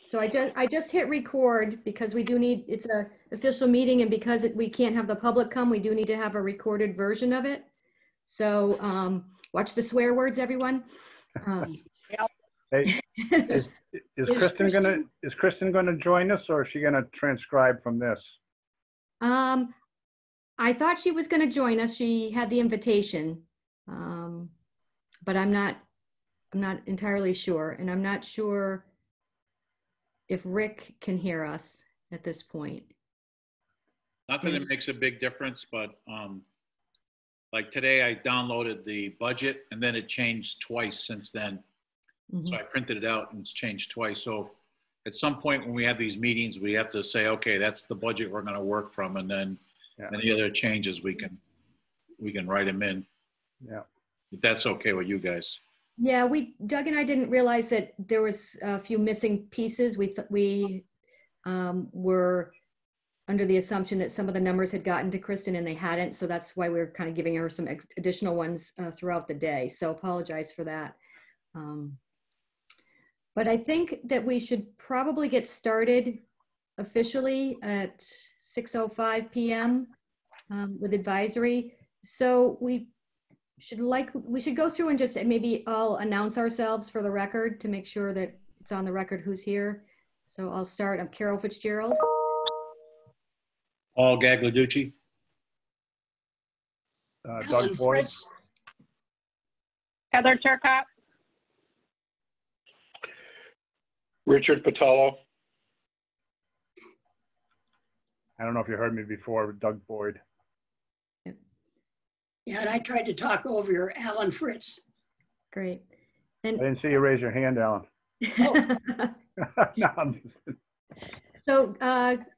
So I just hit record because we do need, it's a official meeting, and because we can't have the public come, we do need to have a recorded version of it. So watch the swear words, everyone. Hey, is Kristen gonna join us, or is she gonna transcribe from this? I thought she was going to join us. She had the invitation, but I'm not entirely sure, and I'm not sure if Rick can hear us at this point. Not that it makes a big difference, but like today I downloaded the budget and then it changed twice since then. So I printed it out and it's changed twice. So at some point when we have these meetings, we have to say, okay, that's the budget we're going to work from, and then any other changes we can write them in. Yeah, if that's okay with you guys. Yeah, Doug and I didn't realize that there was a few missing pieces. We were under the assumption that some of the numbers had gotten to Kristen and they hadn't. So that's why we're kind of giving her some additional ones throughout the day. So apologize for that. But I think that we should probably get started officially at 6:05 p.m. With advisory. So we should go through and just maybe all announce ourselves for the record to make sure that it's on the record who's here. So I'll start. I'm Carol Fitzgerald. Paul Gagliarducci. Doug Boyd. Heather Turcott. Richard Patello. I don't know if you heard me before, Doug Boyd. Yeah, and I tried to talk over your Alan Fritz. Great. And I didn't see you raise your hand, Alan. Oh. No, so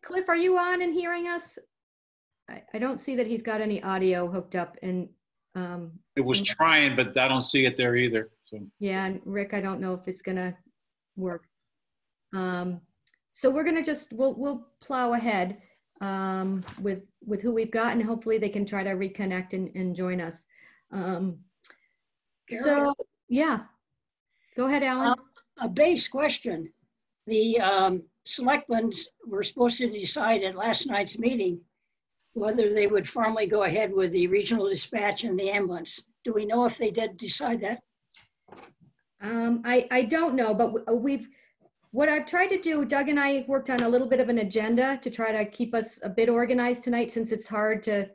Cliff, are you on and hearing us? I don't see that he's got any audio hooked up. And it was trying, but I don't see it there either. So yeah, and Rick, I don't know if it's gonna work. So we're gonna just we'll plow ahead with who we've got, and hopefully they can try to reconnect and join us. So yeah, go ahead, Alan. A base question. The selectmen were supposed to decide at last night's meeting whether they would formally go ahead with the regional dispatch and the ambulance. Do we know if they did decide that? I don't know, but what I've tried to do, Doug and I worked on a little bit of an agenda to try to keep us a bit organized tonight, since it's hard to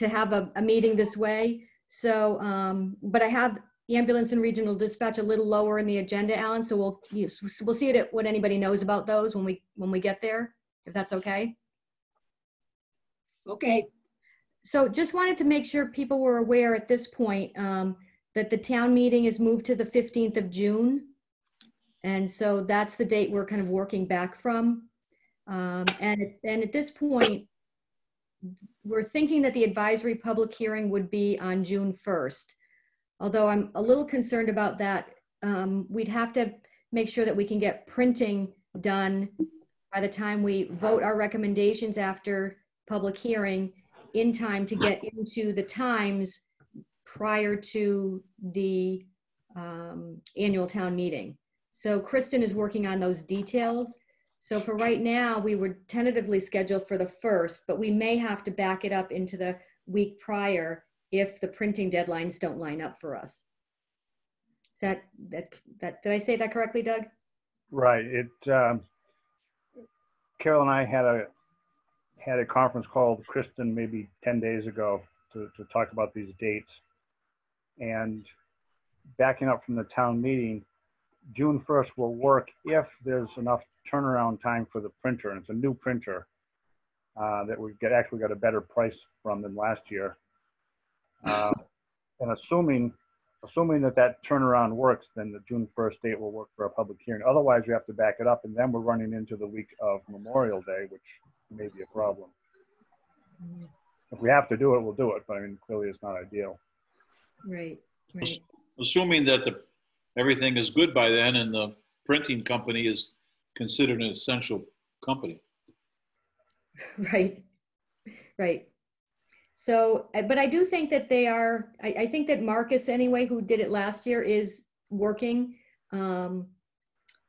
have a meeting this way. So, but I have ambulance and regional dispatch a little lower in the agenda, Alan. So we'll see it what anybody knows about those when we get there, if that's okay. Okay. So just wanted to make sure people were aware at this point that the town meeting is moved to the 15th of June. And so that's the date we're kind of working back from. And at this point, we're thinking that the advisory public hearing would be on June 1st. Although I'm a little concerned about that. We'd have to make sure that we can get printing done by the time we vote our recommendations after public hearing in time to get into the Times prior to the annual town meeting. So Kristen is working on those details. So for right now, we were tentatively scheduled for the 1st, but we may have to back it up into the week prior if the printing deadlines don't line up for us. Did I say that correctly, Doug? right. Carol and I had a conference call with Kristen maybe 10 days ago to talk about these dates. And backing up from the town meeting, June 1st will work if there's enough turnaround time for the printer, and it's a new printer that we actually got a better price from than last year. And assuming that turnaround works, then the June 1st date will work for a public hearing. Otherwise, we have to back it up, and then we're running into the week of Memorial Day, which may be a problem. If we have to do it, we'll do it, but I mean, clearly it's not ideal. Right. assuming that everything is good by then and the printing company is considered an essential company. Right. So, but I do think that they are, I think that Marcus anyway, who did it last year, is working.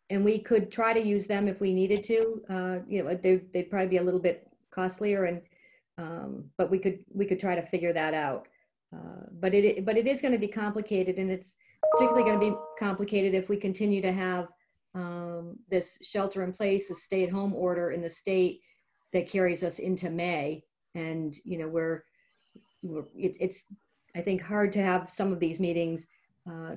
and we could try to use them if we needed to. You know, they'd probably be a little bit costlier, and but we could try to figure that out. But it is going to be complicated, and it's particularly going to be complicated if we continue to have this shelter in place, a stay-at-home order in the state that carries us into May. And you know, it's I think hard to have some of these meetings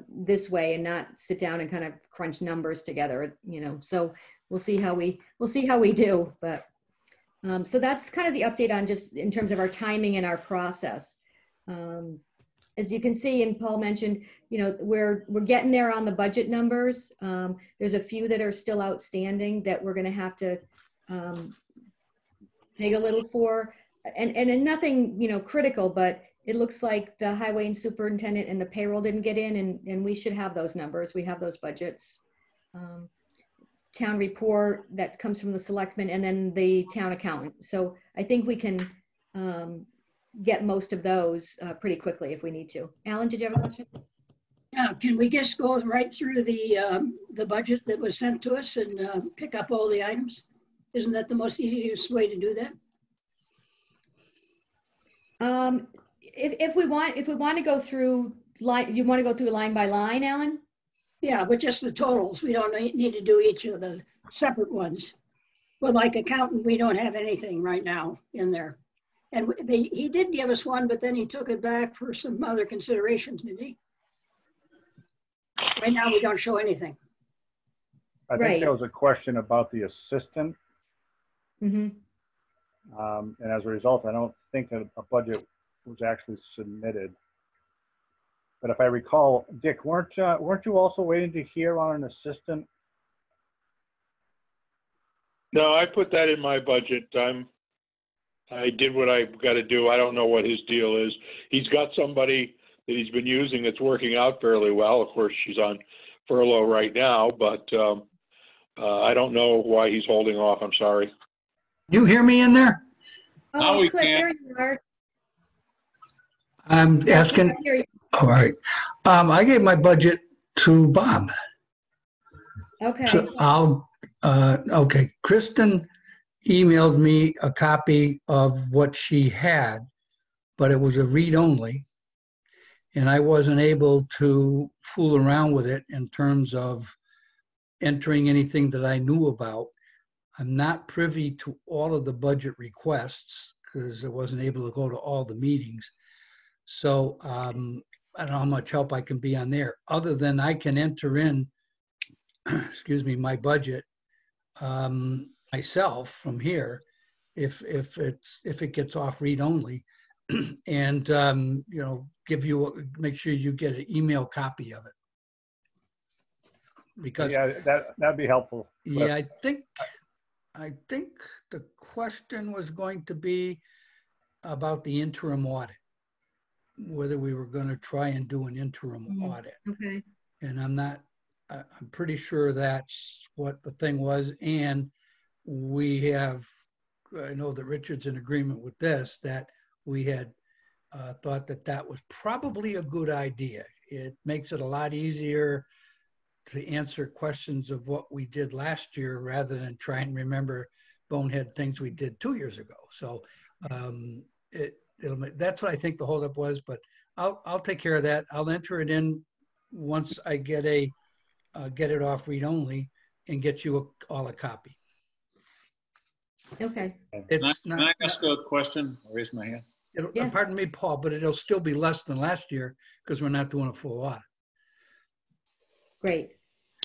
this way and not sit down and kind of crunch numbers together. You know, so we'll see how we do. But so that's kind of the update on just in terms of our timing and our process. As you can see, and Paul mentioned, you know, we're getting there on the budget numbers. There's a few that are still outstanding that we're going to have to dig a little for, and nothing, you know, critical, but it looks like the highway and superintendent and the payroll didn't get in, and we should have those numbers. We have those budgets. Town report that comes from the selectmen, and then the town accountant. So I think we can get most of those pretty quickly if we need to. Alan, did you have a question? Yeah, can we just go right through the budget that was sent to us and pick up all the items? Isn't that the most easiest way to do that? If we want to go through line, you want to go through line by line, Alan? Yeah, but just the totals. We don't need to do each of the separate ones. Well, like accountant, we don't have anything right now in there. And he did give us one, but then he took it back for some other considerations, did he? Right now, we don't show anything. I think there was a question about the assistant. Mm-hmm. And as a result, I don't think that a budget was actually submitted. But if I recall, Dick, weren't you also waiting to hear on an assistant? No, I put that in my budget. I did what I got to do. I don't know what his deal is. He's got somebody that he's been using that's working out fairly well. Of course, she's on furlough right now, but I don't know why he's holding off. I'm sorry. You hear me in there? Now Oh, we Cliff, can. there you are. I'm asking. Here you- All right. I gave my budget to Bob. Okay. So okay. Kristen emailed me a copy of what she had, but it was a read only. And I wasn't able to fool around with it in terms of entering anything that I knew about. I'm not privy to all of the budget requests because I wasn't able to go to all the meetings. So I don't know how much help I can be on there, other than I can enter in, excuse me, my budget myself from here, if it gets off read only, and you know, make sure you get an email copy of it. Because Yeah, that'd be helpful. yeah, I think the question was going to be about the interim audit, whether we were going to try and do an interim audit. Okay. And I'm pretty sure that's what the thing was. And I know that Richard's in agreement with this, that we had thought that was probably a good idea. It makes it a lot easier to answer questions of what we did last year rather than try and remember bonehead things we did 2 years ago. So that's what I think the holdup was, but I'll take care of that. I'll enter it in once I get it off read only and get you all a copy. Okay. It's Can I ask a question? I'll raise my hand. Yes. Pardon me, Paul, but it'll still be less than last year because we're not doing a full audit. Great.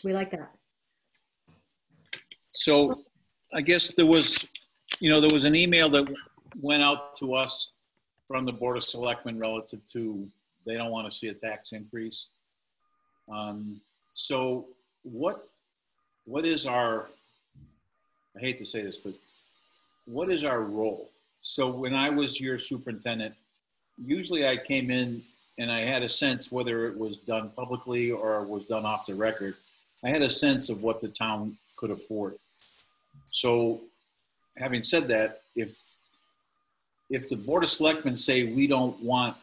We like that. So I guess there was an email that went out to us from the Board of Selectmen relative to they don't want to see a tax increase. So what is our, I hate to say this, but what is our role? So when I was your superintendent, usually I came in and I had a sense whether it was done publicly or was done off the record. I had a sense of what the town could afford. So having said that, if the Board of Selectmen say we don't want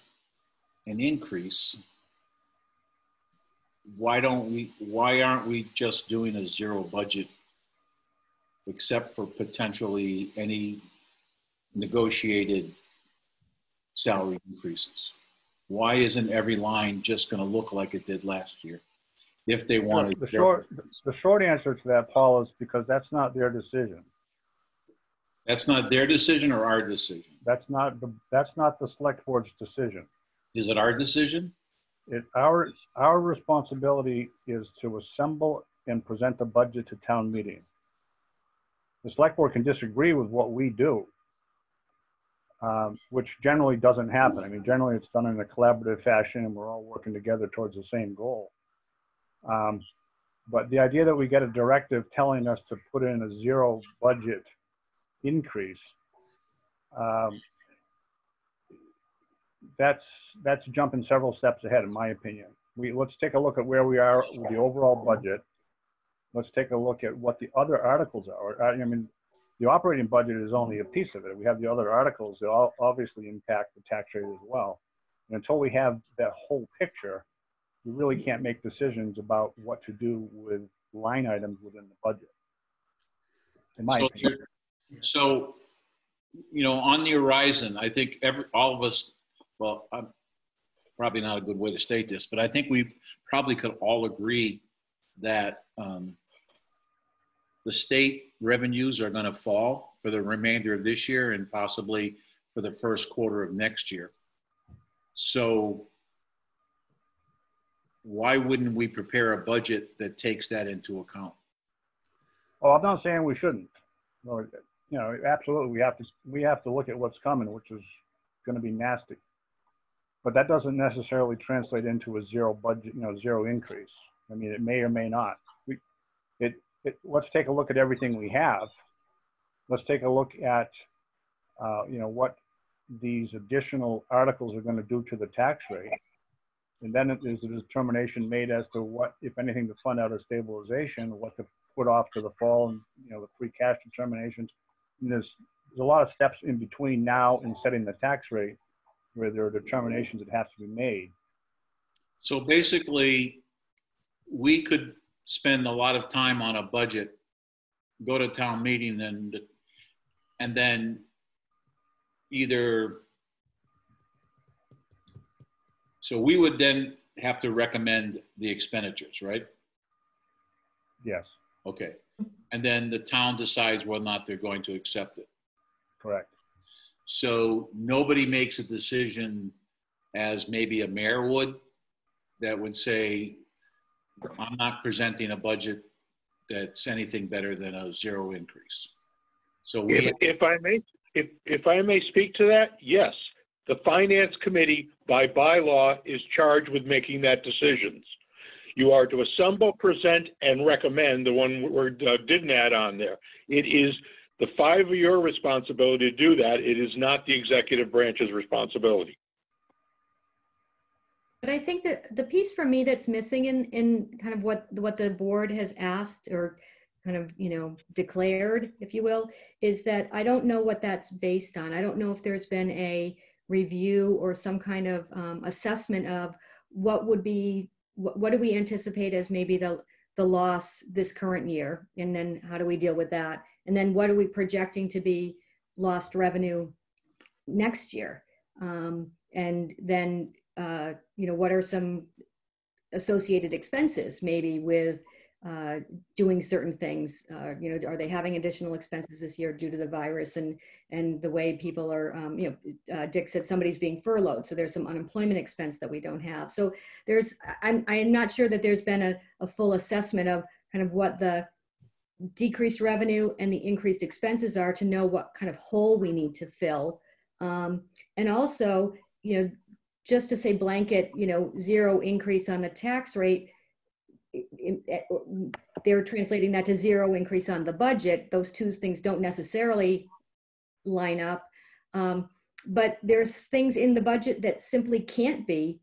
an increase, why aren't we just doing a zero budget except for potentially any negotiated salary increases? Why isn't every line just going to look like it did last year? If they wanted The short answer to that, Paul, is because that's not their decision. That's not their decision or our decision? That's not the select board's decision. Is it our decision? Our responsibility is to assemble and present the budget to town meeting. The select board can disagree with what we do, which generally doesn't happen. I mean, generally it's done in a collaborative fashion and we're all working together towards the same goal. But the idea that we get a directive telling us to put in a zero budget increase, that's jumping several steps ahead, in my opinion. Let's take a look at where we are with the overall budget. Let's take a look at what the other articles are. I mean, the operating budget is only a piece of it. We have the other articles that all obviously impact the tax rate as well. And until we have that whole picture, we really can't make decisions about what to do with line items within the budget, in my opinion. So, you know, on the horizon, I think all of us, well, I'm probably not a good way to state this, but I think we probably could all agree that the state revenues are going to fall for the remainder of this year and possibly for the first quarter of next year. So why wouldn't we prepare a budget that takes that into account? Oh, I'm not saying we shouldn't. You know, absolutely, we have to look at what's coming, which is going to be nasty. But that doesn't necessarily translate into a zero budget, zero increase. I mean, it may or may not. Let's take a look at everything we have. Let's take a look at, what these additional articles are going to do to the tax rate. And then there's a determination made as to what, if anything, to fund out of stabilization, what to put off to the fall, and the free cash determinations. And there's a lot of steps in between now and setting the tax rate where there are determinations that have to be made. So basically, we could spend a lot of time on a budget, go to town meeting, and then so we would then have to recommend the expenditures, right? Yes. Okay. And then the town decides whether or not they're going to accept it. Correct. So nobody makes a decision as maybe a mayor would, that would say, I'm not presenting a budget that's anything better than a zero increase. So if I may speak to that, yes. The Finance Committee, by bylaw, is charged with making that decisions. You are to assemble, present, and recommend. The one word didn't add on there. It is the five of your responsibility to do that. It is not the executive branch's responsibility. But I think that the piece for me that's missing in kind of what the board has asked or kind of, declared, if you will, is that I don't know what that's based on. I don't know if there's been a review or some kind of assessment of what do we anticipate as maybe the loss this current year, and then how do we deal with that, and then what are we projecting to be lost revenue next year, and then what are some associated expenses maybe with doing certain things. Are they having additional expenses this year due to the virus and the way people are, Dick said somebody's being furloughed. So there's some unemployment expense that we don't have. So I'm not sure that there's been a full assessment of kind of what the decreased revenue and the increased expenses are to know what kind of hole we need to fill. And also, just to say blanket, zero increase on the tax rate, they're translating that to zero increase on the budget. Those two things don't necessarily line up. But there's things in the budget that simply can't be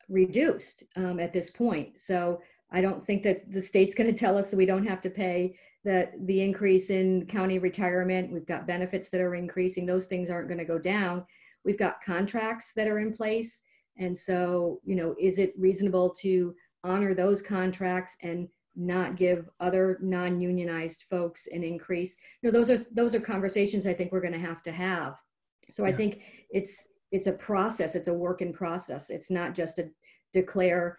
reduced at this point. So I don't think that the state's going to tell us that we don't have to pay the increase in county retirement. We've got benefits that are increasing. Those things aren't going to go down. We've got contracts that are in place. And so, is it reasonable to honor those contracts and not give other non-unionized folks an increase. You know, those are conversations I think we're going to have. So I think it's a process. It's a work in process. It's not just a declare,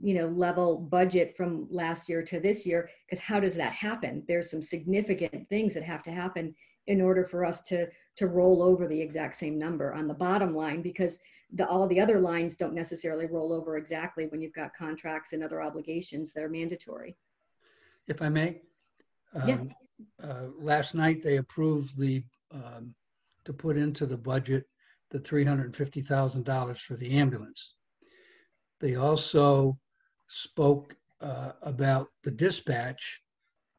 you know, level budget from last year to this year, because how does that happen? There's some significant things that have to happen in order for us to roll over the exact same number on the bottom line, because all the other lines don't necessarily roll over exactly when you've got contracts and other obligations that are mandatory. If I may, Yeah. Last night they approved to put into the budget the $350,000 for the ambulance. They also spoke about the dispatch,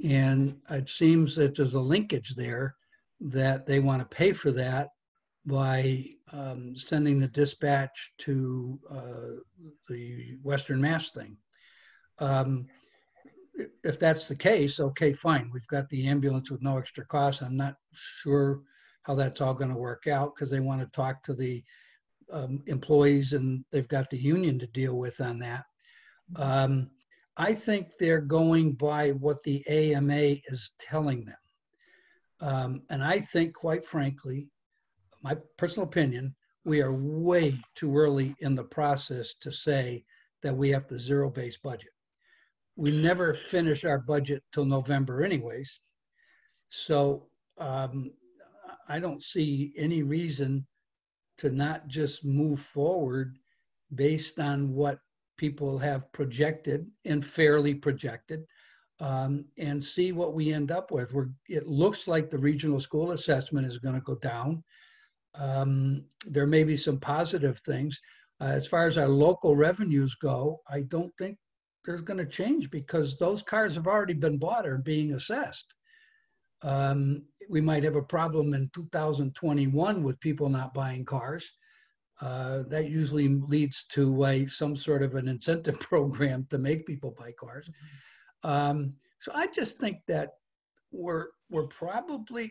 and it seems that there's a linkage there that they want to pay for that by sending the dispatch to the Western Mass thing. If that's the case, okay, fine. We've got the ambulance with no extra cost. I'm not sure how that's all going to work out, because they want to talk to the employees, and they've got the union to deal with on that. I think they're going by what the AMA is telling them. And I think, quite frankly, my personal opinion, we are way too early in the process to say that we have to zero-base budget. We never finish our budget till November anyways. So I don't see any reason to not just move forward based on what people have projected and fairly projected, and see what we end up with. It looks like the regional school assessment is going to go down. There may be some positive things. As far as our local revenues go, I don't think there's going to change, because those cars have already been bought or being assessed. We might have a problem in 2021 with people not buying cars. That usually leads to some sort of an incentive program to make people buy cars. So I just think that we're probably,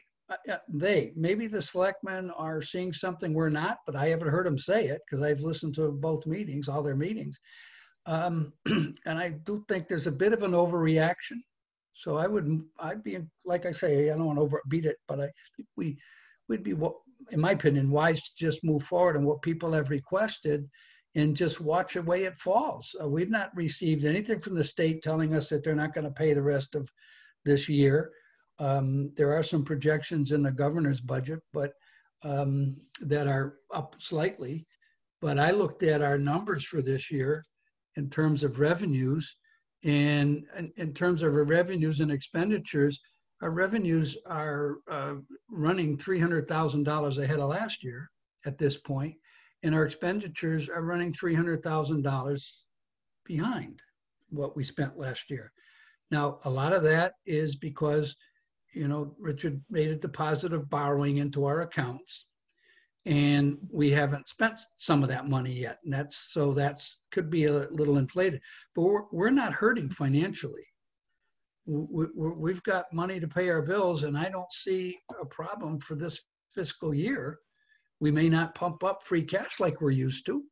maybe the selectmen are seeing something we're not, but I haven't heard them say it, because I've listened to both meetings, all their meetings. And I do think there's a bit of an overreaction. So I'd be, like I say, I don't want to overbeat it, but I think we'd be, in my opinion, wise to just move forward on what people have requested and just watch the way it falls. We've not received anything from the state telling us that they're not going to pay the rest of this year. There are some projections in the governor's budget, but that are up slightly. But I looked at our numbers for this year in terms of revenues, and in terms of our revenues and expenditures, our revenues are running $300,000 ahead of last year at this point, and our expenditures are running $300,000 behind what we spent last year. Now, a lot of that is because, you know, Richard made a deposit of borrowing into our accounts, and we haven't spent some of that money yet. And that's could be a little inflated, but we're not hurting financially. We've got money to pay our bills, and I don't see a problem for this fiscal year. We may not pump up free cash like we're used to,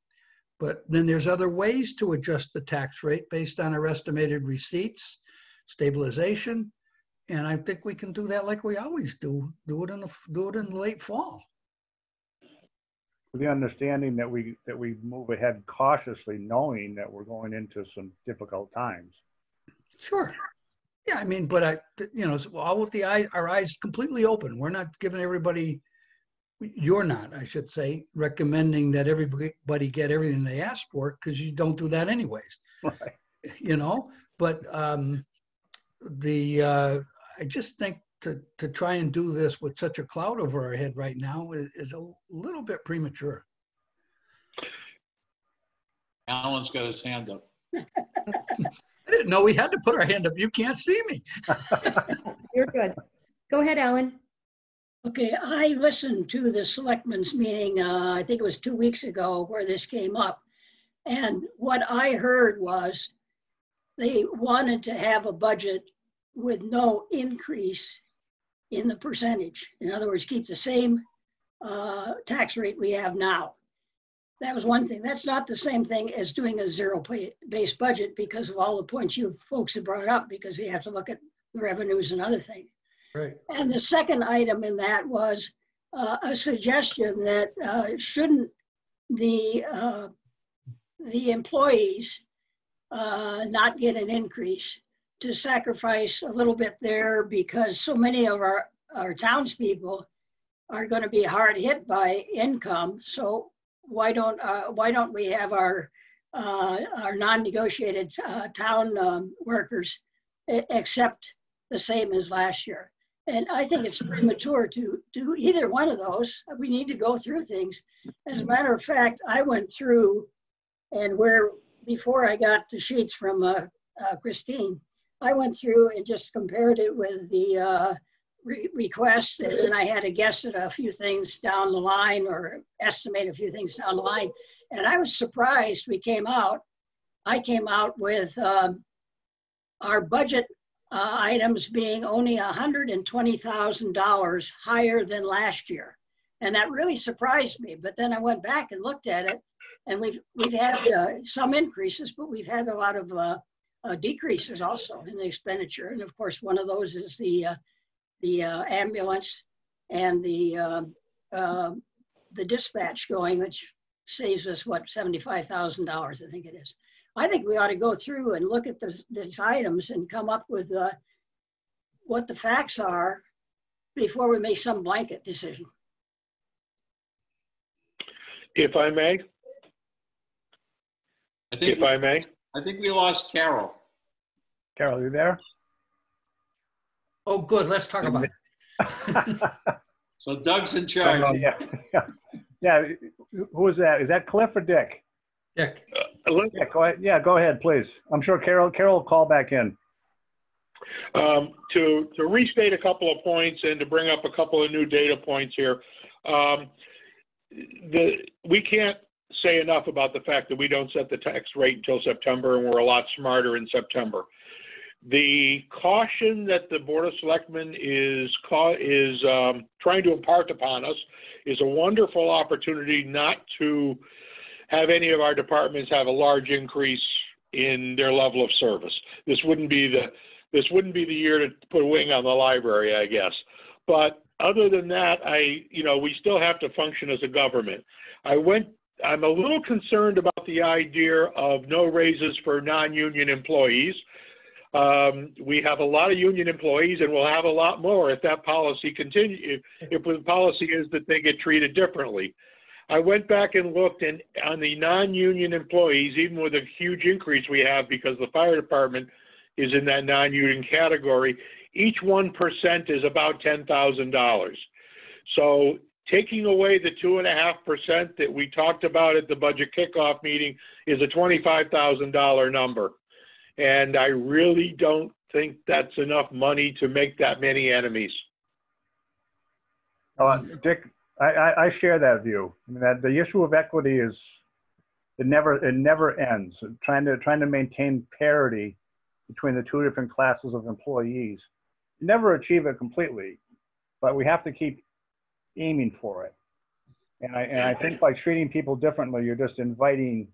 but then there's other ways to adjust the tax rate based on our estimated receipts, stabilization, and I think we can do that like we always do. Do it in the late fall. With the understanding that we move ahead cautiously, knowing that we're going into some difficult times. Sure. Yeah, I mean, but all with our eyes completely open. We're not giving everybody. You're not, I should say, recommending that everybody get everything they ask for, because you don't do that anyways. Right. You know, but I just think to try and do this with such a cloud over our head right now is a little bit premature. Alan's got his hand up. I didn't know we had to put our hand up. You can't see me. You're good. Go ahead, Alan. Okay, I listened to the selectmen's meeting, I think it was 2 weeks ago, where this came up. And what I heard was they wanted to have a budget with no increase in the percentage. In other words, keep the same tax rate we have now. That was one thing. That's not the same thing as doing a zero-based budget because of all the points you folks have brought up, because we have to look at the revenues and other things. Right. And the second item in that was a suggestion that shouldn't the employees not get an increase, to sacrifice a little bit there, because so many of our townspeople are going to be hard hit by income. So why don't we have our non-negotiated town workers accept the same as last year? And I think it's premature to do either one of those. We need to go through things. As a matter of fact, I went through, and before I got the sheets from Christine, I went through and just compared it with the request, and then I had to guess at a few things down the line, or estimate a few things down the line. And I was surprised I came out with our budget items being only $120,000 higher than last year. And that really surprised me. But then I went back and looked at it, and we've had some increases, but we've had a lot of decreases also in the expenditure. And of course, one of those is the ambulance and the dispatch going, which saves us, what, $75,000, I think it is. I think we ought to go through and look at these items and come up with what the facts are before we make some blanket decision. If I may? I think we lost Carol. Carol, you there? Oh, good. Let's talk about it. So Doug's in charge. Yeah. Who is that? Is that Cliff or Dick? Dick. Yeah, go ahead. Yeah, go ahead, please. I'm sure Carol will call back in. To restate a couple of points and to bring up a couple of new data points here. We can't say enough about the fact that we don't set the tax rate until September, and we're a lot smarter in September. The caution that the Board of Selectmen is trying to impart upon us is a wonderful opportunity not to have any of our departments have a large increase in their level of service. This wouldn't be the year to put a wing on the library, I guess. But other than that, we still have to function as a government. I'm a little concerned about the idea of no raises for non-union employees. We have a lot of union employees, and we'll have a lot more if that policy continues, if the policy is that they get treated differently. I went back and looked, and on the non-union employees, even with a huge increase we have because the fire department is in that non-union category, each 1% is about $10,000. So taking away the 2.5% that we talked about at the budget kickoff meeting is a $25,000 number. And I really don't think that's enough money to make that many enemies. Dick, I share that view. I mean, that the issue of equity is it never ends. Trying to maintain parity between the two different classes of employees. You never achieve it completely, but we have to keep aiming for it. And I think by treating people differently, you're just inviting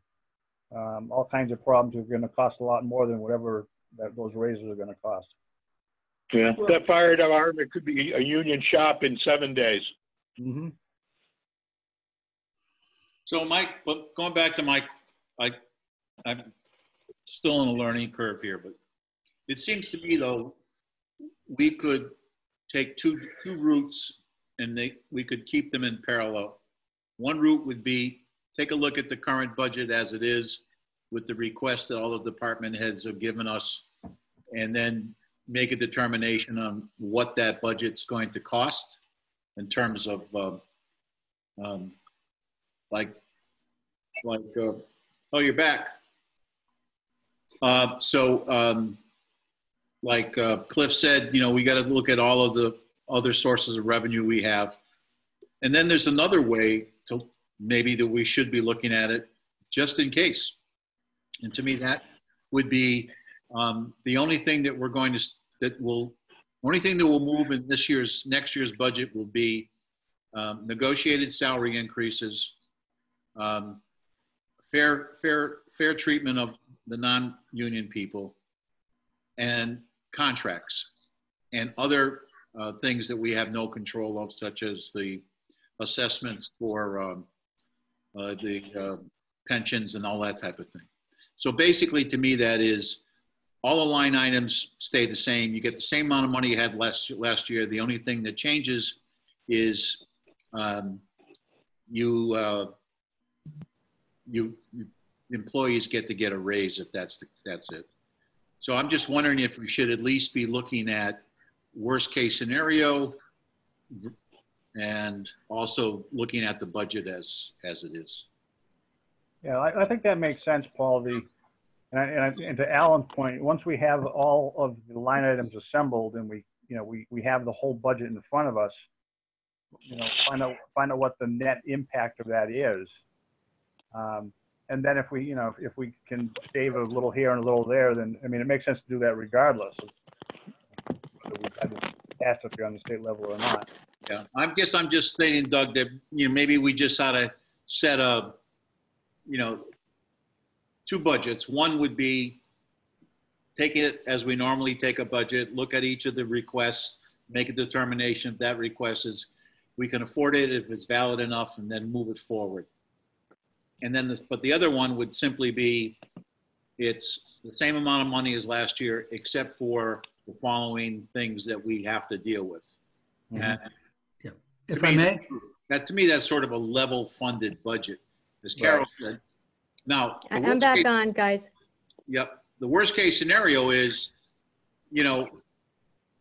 all kinds of problems that are going to cost a lot more than whatever those raises are going to cost. Yeah, that fire department could be a union shop in 7 days. Mm-hmm. So Mike, but going back to Mike, I'm still on a learning curve here, but it seems to me though, we could take two routes and we could keep them in parallel. One route would be take a look at the current budget as it is with the request that all the department heads have given us, and then make a determination on what that budget's going to cost in terms of oh, you're back. Like Cliff said, we got to look at all of the other sources of revenue we have. And then there's another way to maybe that we should be looking at it just in case. And to me, that would be the only thing that only thing that will move in next year's budget will be negotiated salary increases, fair treatment of the non-union people, and contracts, and other things that we have no control of, such as the assessments for the pensions and all that type of thing. So basically, to me, that is all the line items stay the same. You get the same amount of money you had last year. The only thing that changes is employees get to get a raise if that's it. So I'm just wondering if we should at least be looking at worst case scenario and also looking at the budget as it is. Yeah, I think that makes sense, Paul. And to Alan's point, once we have all of the line items assembled and we have the whole budget in front of us, find out what the net impact of that is. And then if we can save a little here and a little there, then, I mean, it makes sense to do that regardless of whether we've had this catastrophe on the state level or not. Yeah, I guess I'm just saying, Doug, that, maybe we just ought to set a, two budgets. One would be taking it as we normally take a budget, look at each of the requests, make a determination if that request is, we can afford it, if it's valid enough, and then move it forward. And then, but the other one would simply be, it's the same amount of money as last year, except for the following things that we have to deal with. Mm-hmm. And yeah. If I may? To me, that's sort of a level funded budget, as Carol said. Now, I'm back on, guys. Yep. The worst case scenario is,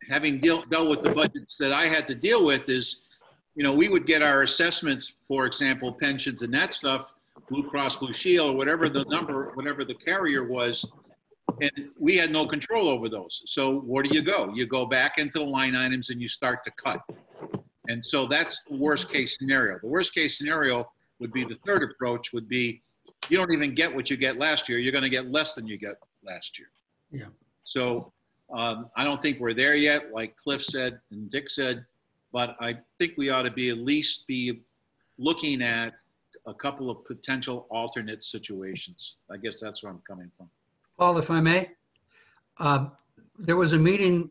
having dealt with the budgets that I had to deal with is, we would get our assessments, for example, pensions and that stuff, Blue Cross Blue Shield, or whatever the number, whatever the carrier was, and we had no control over those. So where do? You go back into the line items and you start to cut. And so that's the worst case scenario. The worst case scenario would be, the third approach would be, you don't even get what you get last year. You're going to get less than you get last year. Yeah. So I don't think we're there yet, like Cliff said and Dick said, but I think we ought to be at least be looking at a couple of potential alternate situations. I guess that's where I'm coming from. Paul, if I may, there was a meeting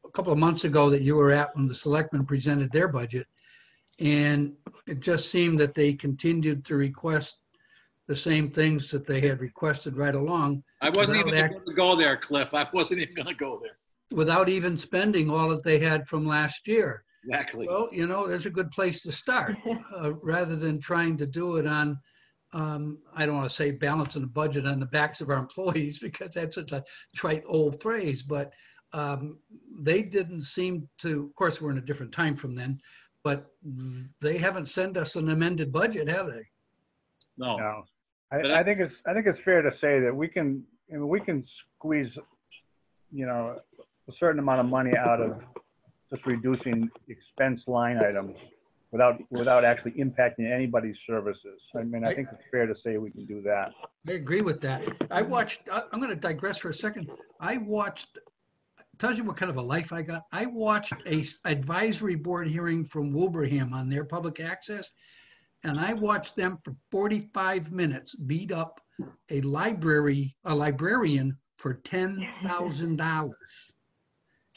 a couple of months ago that you were at when the selectmen presented their budget, and it just seemed that they continued to request the same things that they had requested right along. I wasn't even going to go there, Cliff. I wasn't even going to go there. Without even spending all that they had from last year. Exactly. Well, there's a good place to start, rather than trying to do it on, I don't want to say balancing the budget on the backs of our employees, because that's such a trite old phrase, but they didn't seem to, of course, we're in a different time from then, but they haven't sent us an amended budget, have they? No. I think it's fair to say that we can squeeze, a certain amount of money out of just reducing expense line items without actually impacting anybody's services. I mean, I think it's fair to say we can do that. I agree with that. I'm going to digress for a second. Tells you what kind of a life I got. I watched a advisory board hearing from Wilbraham on their public access, and I watched them for 45 minutes beat up a librarian for $10,000.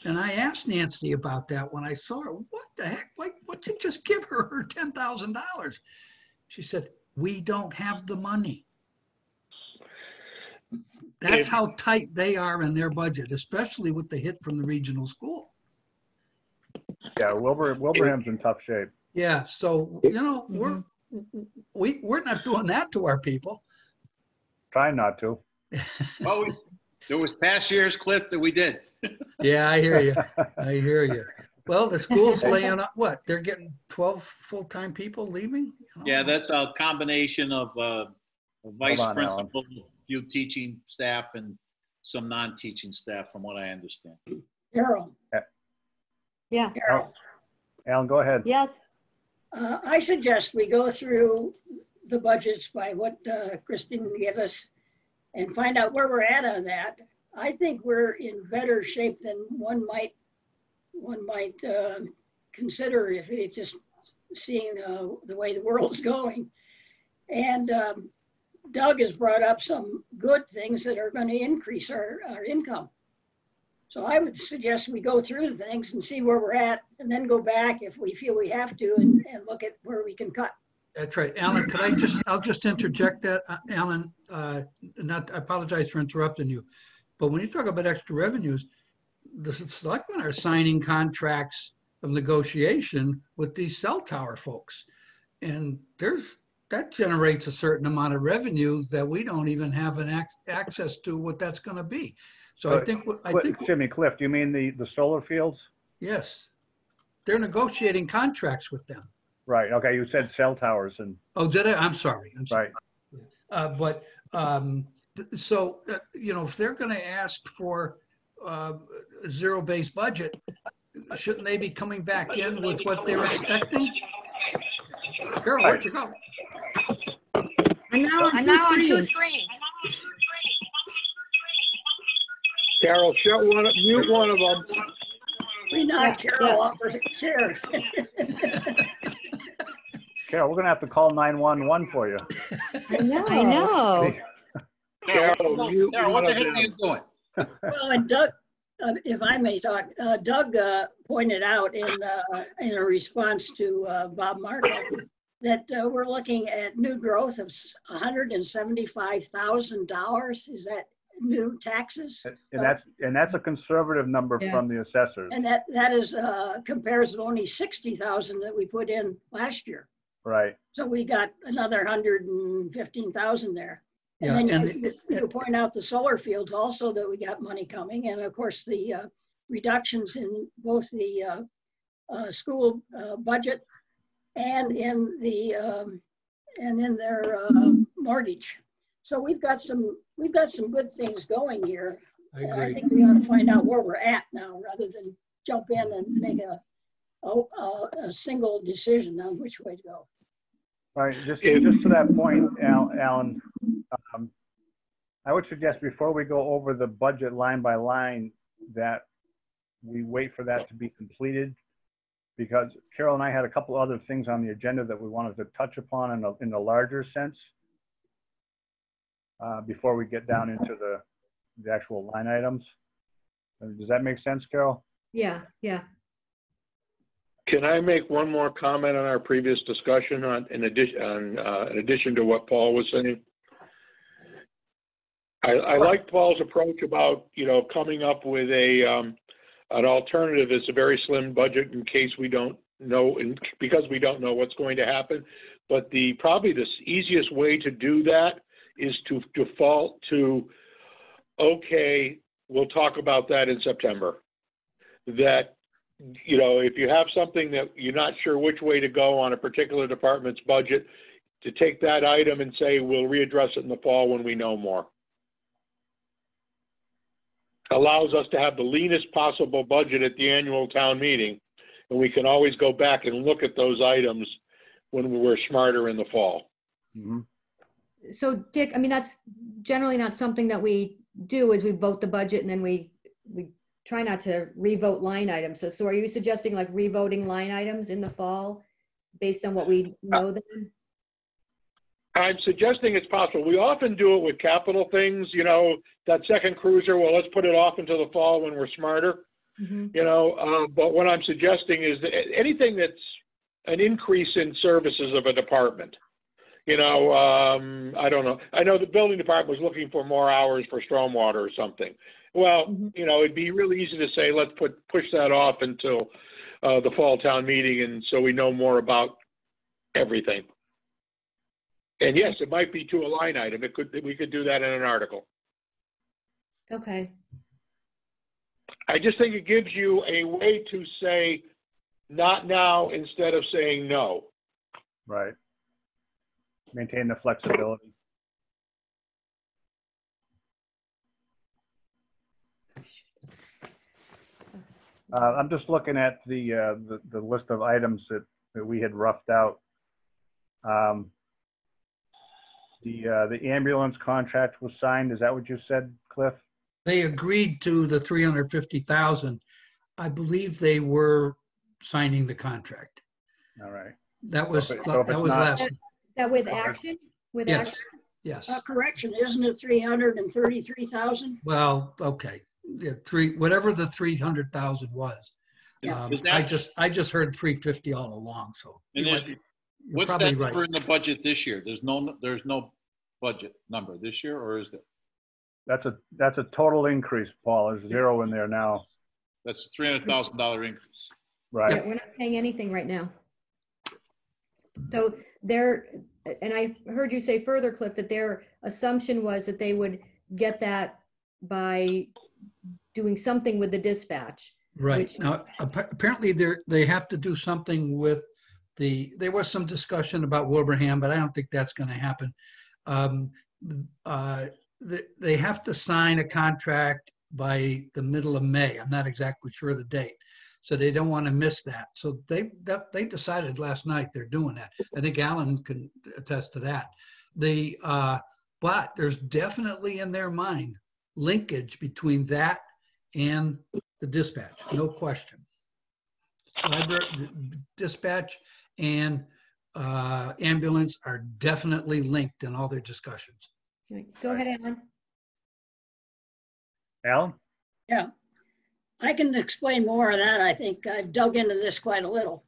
And I asked Nancy about that when I saw her. What the heck? What'd you just give her $10,000? She said, "We don't have the money." That's how tight they are in their budget, especially with the hit from the regional school. Yeah, Wilbraham's in tough shape. Yeah, so we're not doing that to our people. Try not to. Well, there was past years, Cliff, that we did. Yeah, I hear you. Well, the school's laying up, what? They're getting 12 full-time people leaving? Yeah, that's a combination of a vice principal, a few teaching staff, and some non-teaching staff, from what I understand. Carol. Yeah. Carol. Alan, go ahead. Yes. I suggest we go through the budgets by what Kristen gave us and find out where we're at on that. I think we're in better shape than one might consider if it's just seeing the way the world's going. And Doug has brought up some good things that are going to increase our income. So I would suggest we go through the things and see where we're at, and then go back if we feel we have to, and look at where we can cut. That's right. Alan, I'll just interject that, Alan, I apologize for interrupting you, but when you talk about extra revenues, the selectmen are signing contracts of negotiation with these cell tower folks. And that generates a certain amount of revenue that we don't even have an access to what that's going to be. So I think, excuse me, Cliff, do you mean the solar fields? Yes, they're negotiating contracts with them. Right. Okay. You said cell towers and. Oh, did I? I'm sorry. Right. So, you know, if they're going to ask for a zero-based budget, shouldn't they be coming back in with what they're expecting? Carol, where'd you go? I'm now on two screens. Carol, mute one of them. We knocked Carol off her chair. Carol, we're going to have to call 911 for you. I know. Carol, what the heck are you doing? Well, and Doug, if I may talk, Doug pointed out in a response to Bob Marco that we're looking at new growth of $175,000. Is that new taxes? And that's a conservative number from the assessors. And that is compares to only 60,000 that we put in last year. Right. So we got another 115,000 there. Yeah, And then you point out the solar fields also that we got money coming. And of course, the reductions in both the school budget and in their mortgage. So we've got some good things going here. I agree. I think we ought to find out where we're at now rather than jump in and make a single decision on which way to go. Right. Just to that point, Alan, I would suggest before we go over the budget line by line that we wait for that to be completed, because Carol and I had a couple other things on the agenda that we wanted to touch upon in a larger sense before we get down into the actual line items. Does that make sense, Carol? Yeah. Can I make one more comment on our previous discussion in addition to what Paul was saying? I like Paul's approach about, coming up with an alternative. It's a very slim budget in case we don't know, because we don't know what's going to happen. But probably the easiest way to do that is to default to, okay, we'll talk about that in September. That, if you have something that you're not sure which way to go on a particular department's budget, to take that item and say, we'll readdress it in the fall when we know more. Allows us to have the leanest possible budget at the annual town meeting, and we can always go back and look at those items when we're smarter in the fall. Mm-hmm. So Dick, I mean, that's generally not something that we do, is we vote the budget and then we try not to revote line items. So are you suggesting like revoting line items in the fall based on what we know then? I'm suggesting it's possible. We often do it with capital things, that second cruiser, well, let's put it off until the fall when we're smarter, but what I'm suggesting is that anything that's an increase in services of a department, I don't know. I know the building department was looking for more hours for stormwater or something. Well, it'd be really easy to say, let's push that off until the fall town meeting, and so we know more about everything. And yes, it might be to a line item. We could do that in an article. Okay. I just think it gives you a way to say not now instead of saying no. Right. Maintain the flexibility. I'm just looking at the list of items that we had roughed out. The ambulance contract was signed. Is that what you said, Cliff? They agreed to the 350,000. I believe they were signing the contract. All right. That was So last. Is that with action? With Yes. action? Yes. Correction, isn't it 333,000? Well, okay. Yeah, whatever the 300,000 was. Yeah. Is I that, just heard 350 all along. So and you there's, might be, you're what's probably that number right. in the budget this year? There's no budget number this year, or is there? That's a total increase, Paul. There's zero in there now. That's a $300,000 increase. Right. Yeah, we're not paying anything right now. So and I heard you say further, Cliff, that their assumption was that they would get that by doing something with the dispatch. Right. Now, apparently they have to do something with there was some discussion about Wilbraham, but I don't think that's going to happen. They have to sign a contract by the middle of May. I'm not exactly sure of the date. So they don't want to miss that. So they decided last night they're doing that. I think Alan can attest to that. But there's definitely in their mind linkage between that and the dispatch, no question. Library, dispatch and ambulance are definitely linked in all their discussions. Go ahead, Alan. Alan? Yeah, I can explain more of that. I think I've dug into this quite a little.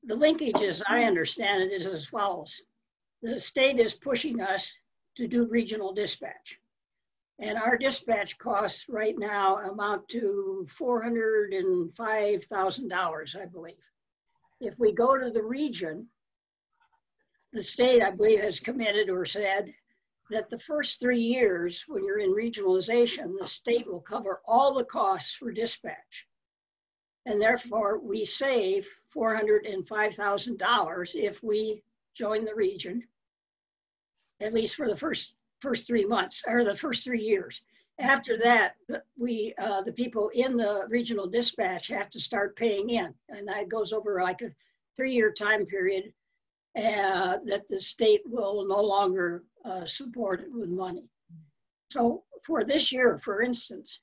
The linkage, as I understand it, is as follows. The state is pushing us to do regional dispatch. And our dispatch costs right now amount to $405,000, I believe. If we go to the region, the state, I believe, has committed or said that the first 3 years when you're in regionalization, the state will cover all the costs for dispatch. And therefore, we save $405,000 if we join the region, at least for the first 3 months, or the first 3 years. After that, the people in the regional dispatch have to start paying in. And that goes over like a 3-year time period that the state will no longer support it with money. So for this year, for instance,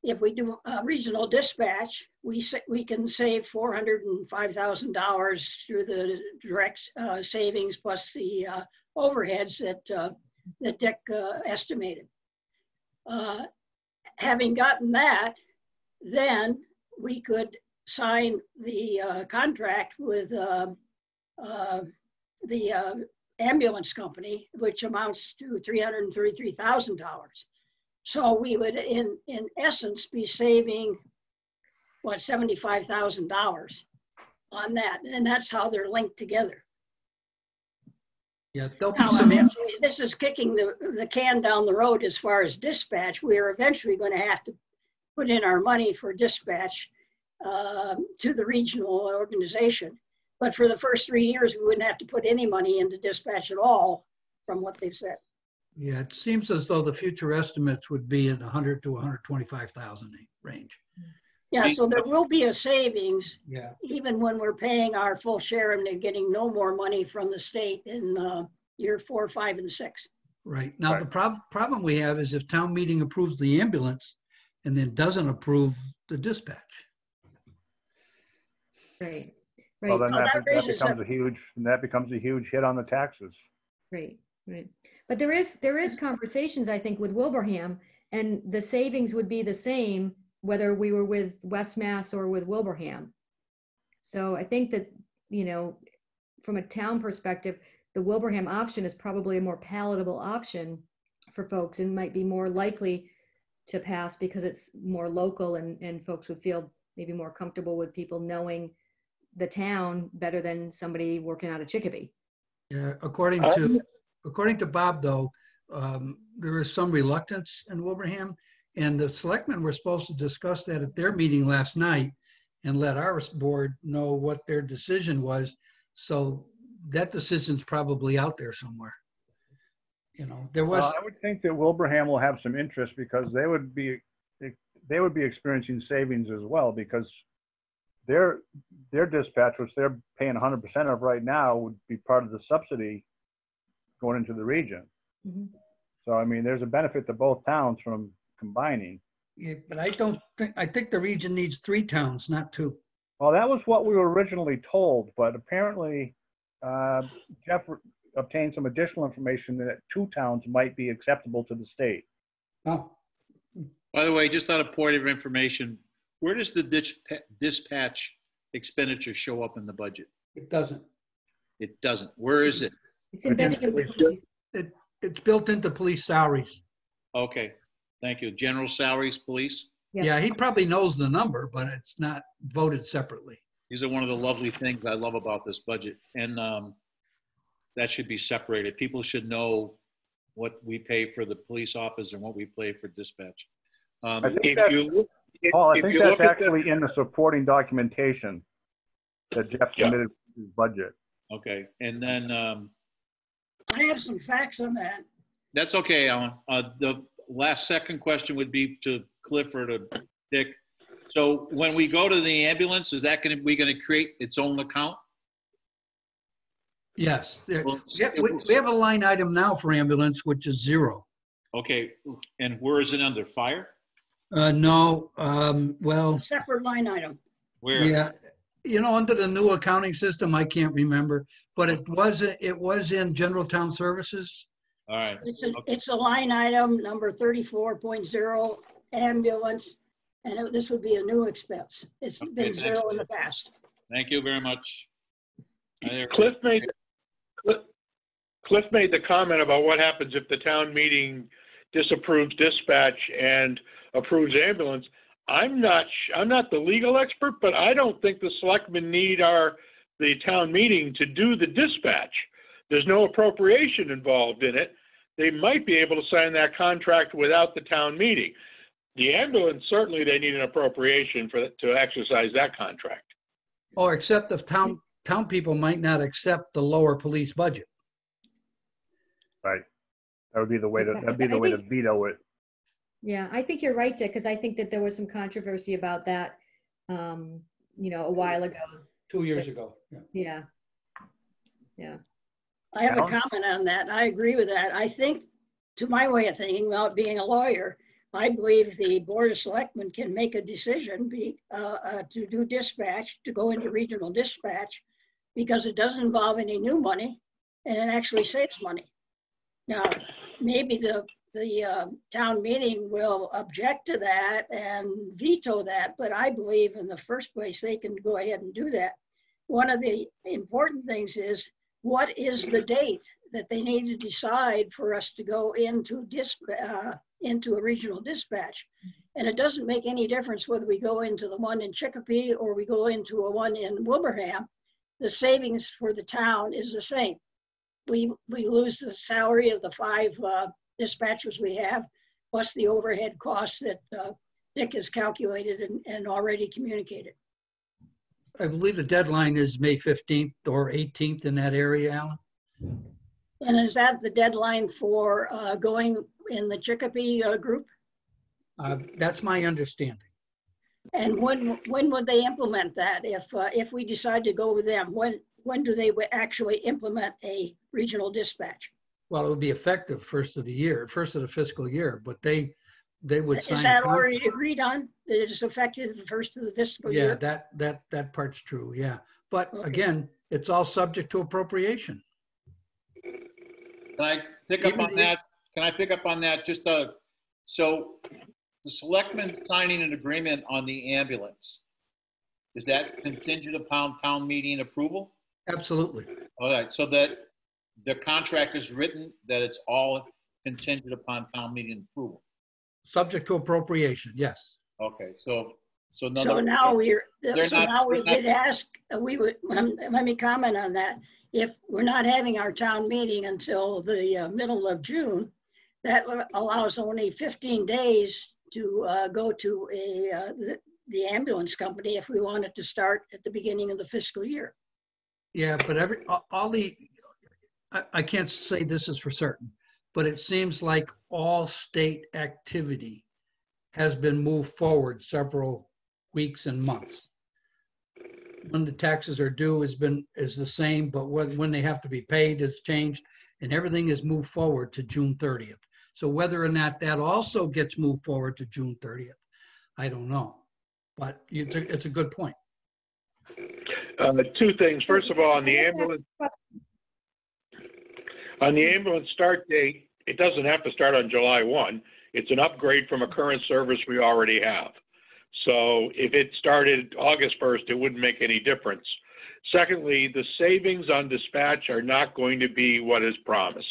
if we do regional dispatch, we can save $405,000 through the direct savings plus the overheads that Dick estimated. Having gotten that, then we could sign the contract with the ambulance company, which amounts to $333,000. So we would, in essence, be saving, what, $75,000 on that. And that's how they're linked together. Yeah, there'll be Now, some. eventually, this is kicking the can down the road as far as dispatch. We are eventually going to have to put in our money for dispatch to the regional organization. But for the first 3 years, we wouldn't have to put any money into dispatch at all, from what they've said. Yeah, it seems as though the future estimates would be in the 100 to 125,000 range. Yeah, so there will be a savings, Yeah. even when we're paying our full share and getting no more money from the state in year 4, 5, and 6. Right. Now, the problem we have is if town meeting approves the ambulance and then doesn't approve the dispatch. Right. Well, then Well, that raises becomes a huge hit on the taxes. Right. But there is conversations, I think, with Wilbraham, and the savings would be the same whether we were with West Mass or with Wilbraham. So I think that, from a town perspective, the Wilbraham option is probably a more palatable option for folks and might be more likely to pass because it's more local and folks would feel maybe more comfortable with people knowing the town better than somebody working out of Chicopee. Yeah, according to Bob, though, there is some reluctance in Wilbraham, and the selectmen were supposed to discuss that at their meeting last night and let our board know what their decision was. So that decision's probably out there somewhere. There was. I would think that Wilbraham will have some interest because they would be experiencing savings as well, because their dispatch, which they're paying 100% of right now, would be part of the subsidy going into the region. Mm-hmm. So, I mean, there's a benefit to both towns from combining. Yeah, but I think the region needs 3 towns, not 2. Well, that was what we were originally told, but apparently Jeff obtain some additional information that 2 towns might be acceptable to the state. Oh, By the way, just on a point of information, where does the dispatch expenditure show up in the budget? it doesn't. It doesn't. Where is it? It's embedded in the police. It's built into police salaries. Okay, thank you. General salaries, police? Yeah. Yeah, he probably knows the number, but it's not voted separately. These are one of the lovely things I love about this budget. And that should be separated. People should know what we pay for the police office and what we pay for dispatch. I think If that's, you look, if, Paul, I if think you that's look at the, actually in the supporting documentation that Jeff Yeah. submitted to his budget. Okay, and then I have some facts on that. that's okay, Alan. The second question would be to Cliff or to Dick. So when we go to the ambulance, is that we going to create its own account? Yes. Well, We have a line item now for ambulance, which is 0. Okay, and where is it under? Fire? No, well, A separate line item. Where? yeah, under the new accounting system, I can't remember, but it was in general town services. All right. It's a line item number 34.0 ambulance, and this would be a new expense. It's been Okay, 0 in the past. Thank you very much. Cliff made the comment about what happens if the town meeting disapproves dispatch and approves ambulance. I'm not the legal expert, but I don't think the selectmen need the town meeting to do the dispatch. There's no appropriation involved in it. They might be able to sign that contract without the town meeting. The ambulance, certainly they need an appropriation to exercise that contract. Or except if town people might not accept the lower police budget. Right. That would be the way to veto it. Yeah, I think you're right, Dick, because I think that there was some controversy about that, a while ago. 2 years ago. Yeah. Yeah. I have a Alan? comment on that. I agree with that. I think, to my way of thinking, without being a lawyer, I believe the Board of Selectmen can make a decision to do dispatch, to go into regional dispatch, because it doesn't involve any new money and it actually saves money. Now, maybe the town meeting will object to that and veto that, but I believe in the first place they can go ahead and do that. One of the important things is, what is the date that they need to decide for us to go into a regional dispatch? And it doesn't make any difference whether we go into the one in Chicopee or we go into a one in Wilbraham. The savings for the town is the same. We lose the salary of the 5 dispatchers we have, plus the overhead costs that Dick has calculated and already communicated. I believe the deadline is May 15th or 18th in that area, Alan. And is that the deadline for going in the Chicopee group? That's my understanding. And when would they implement that? If we decide to go with them, when do they actually implement a regional dispatch? Well, it would be effective first of the fiscal year, but they would sign. Is that already agreed on? That it is effective the first of the fiscal year? Yeah, that part's true, yeah. But Okay. again, it's all subject to appropriation. Can I pick up on that? So the selectmen signing an agreement on the ambulance, is that contingent upon town meeting approval? Absolutely. All right, so that the contract is written that it's all contingent upon town meeting approval. Subject to appropriation, yes. Okay, so Now we they're did ask, let me comment on that. If we're not having our town meeting until the middle of June, that allows only 15 days to go to the ambulance company if we wanted to start at the beginning of the fiscal year. Yeah, but I can't say this is for certain, but it seems like all state activity has been moved forward several weeks and months. When the taxes are due is the same, but when they have to be paid has changed, and everything is moved forward to June 30th. So whether or not that also gets moved forward to June 30th, I don't know, but it's a good point. 2 things. First of all, on the ambulance. On the ambulance start date, it doesn't have to start on July 1. It's an upgrade from a current service we already have. So if it started August 1st, it wouldn't make any difference. Secondly, the savings on dispatch are not going to be what is promised.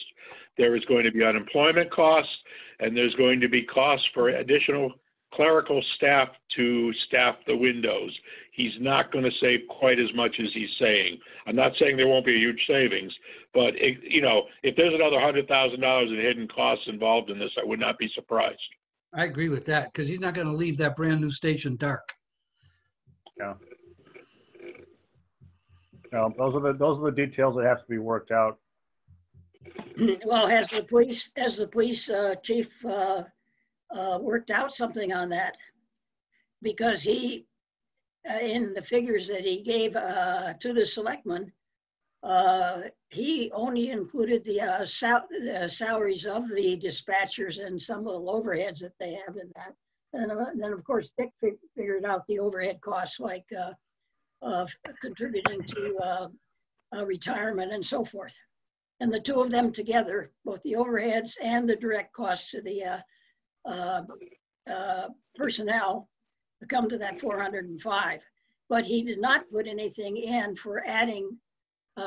There is going to be unemployment costs, and there's going to be costs for additional clerical staff to staff the windows. He's not going to save quite as much as he's saying. I'm not saying there won't be a huge savings, but if there's another $100,000 in hidden costs involved in this, I would not be surprised. I agree with that, because he's not going to leave that brand new station dark. Yeah. No, those are the details that have to be worked out. Well, has the police chief worked out something on that? Because he, in the figures that he gave to the selectmen, he only included the salaries of the dispatchers and some little overheads that they have in that. And then, of course, Dick figured out the overhead costs, like contributing to retirement and so forth. And the two of them together, both the overheads and the direct costs to the personnel, come to that 405. But he did not put anything in for adding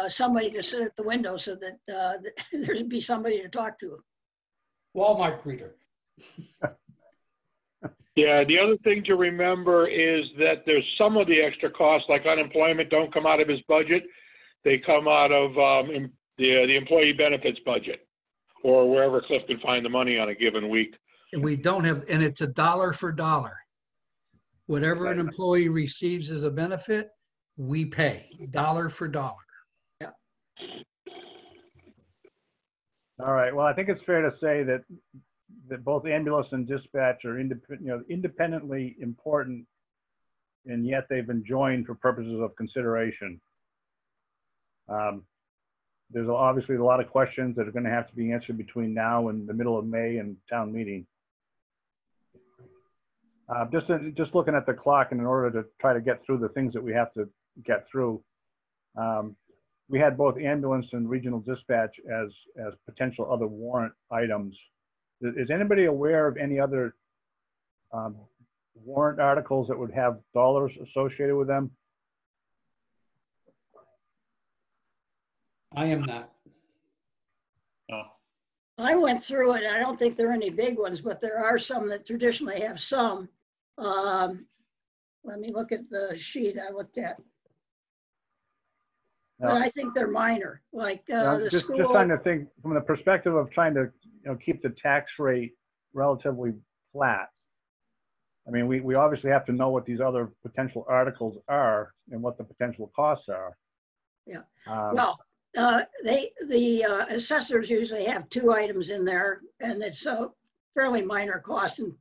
somebody to sit at the window so that there'd be somebody to talk to. Walmart greeter. Yeah, the other thing to remember is that there's some of the extra costs, like unemployment, don't come out of his budget. They come out of the employee benefits budget, or wherever Cliff can find the money on a given week. And we don't have, and it's $1 for $1. Whatever an employee receives as a benefit, we pay $1 for $1. Yeah. All right. Well, I think it's fair to say that both ambulance and dispatch are independently important, and yet they've been joined for purposes of consideration. There's obviously a lot of questions that are going to have to be answered between now and the middle of May and town meeting. Just looking at the clock, and in order to try to get through the things that we have to get through, we had both ambulance and regional dispatch as potential other warrant items. Is anybody aware of any other warrant articles that would have dollars associated with them? I am not. Oh, I went through it. I don't think there are any big ones, but there are some that traditionally have some. Let me look at the sheet I looked at. But I think they're minor, like the just school. trying to think from the perspective of trying to keep the tax rate relatively flat. I mean, we obviously have to know what these other potential articles are and what the potential costs are. Yeah. Well, the assessors usually have 2 items in there, and it's a fairly minor cost in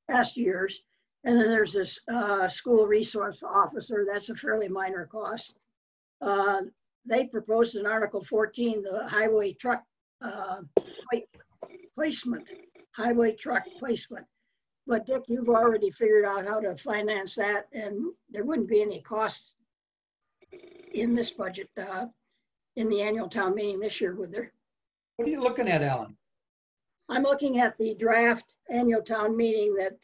past years. And then there's this school resource officer. That's a fairly minor cost. They proposed in Article 14, the highway truck placement, highway truck placement. But Dick, you've already figured out how to finance that, and there wouldn't be any costs in this budget in the annual town meeting this year, would there? What are you looking at, Alan? I'm looking at the draft annual town meeting that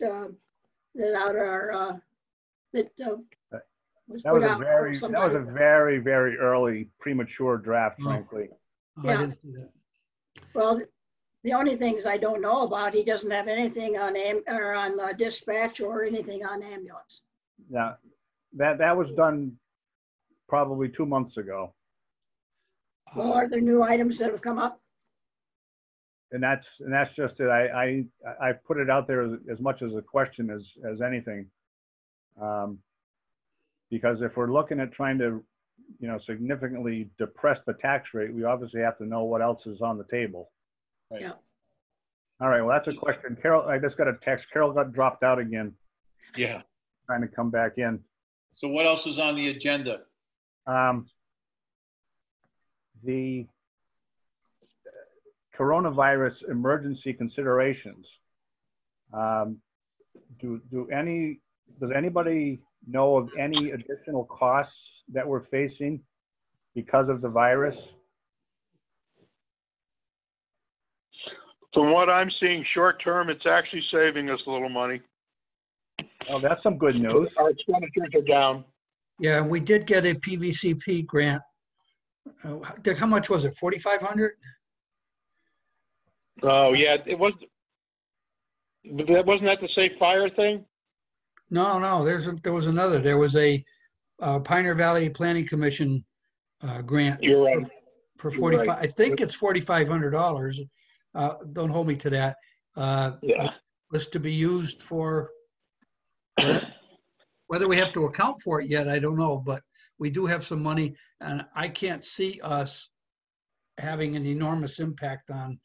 was That was a very, very early premature draft, frankly. Oh, Yeah. I didn't see that. Well, the only things I don't know about, he doesn't have anything on dispatch or anything on ambulance. Yeah, that was done probably 2 months ago. Well, are there new items that have come up? And that's just it. I put it out there as much as a question as anything, because if we're looking at trying to, significantly depress the tax rate, we obviously have to know what else is on the table. right. Yeah. All right. Well, that's a question. Carol, I just got a text. Carol got dropped out again, Yeah. trying to come back in. So what else is on the agenda? The coronavirus emergency considerations. Does anybody know of any additional costs that we're facing because of the virus? From what I'm seeing, short term, it's actually saving us a little money. Oh, that's some good news. Our expenditures are down. Yeah, we did get a PVCP grant. Dick, how much was it? 4,500? Oh, yeah, it was. Wasn't that the safe fire thing? No, no. There was another. There was a Pioneer Valley Planning Commission grant. You're right. For You're 45. right. I think it's $4,500. Don't hold me to that. Yeah. Was to be used for whether we have to account for it yet, I don't know, but we do have some money, and I can't see us having an enormous impact on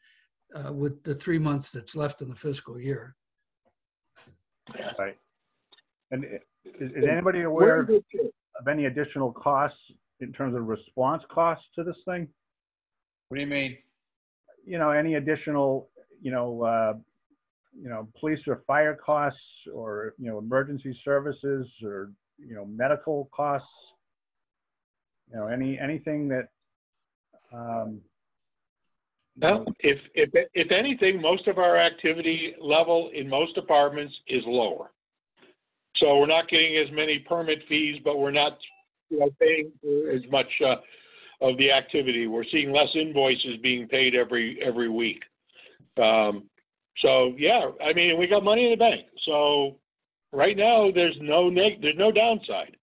with the 3 months that's left in the fiscal year. Right. And is anybody aware of any additional costs in terms of response costs to this thing? What do you mean? You know, any additional, police or fire costs, or, emergency services, or, medical costs, anything that, Well, if anything, most of our activity level in most departments is lower. So we're not getting as many permit fees, but we're not paying as much of the activity. We're seeing less invoices being paid every week. So yeah, I mean, we got money in the bank. So right now there's no downside.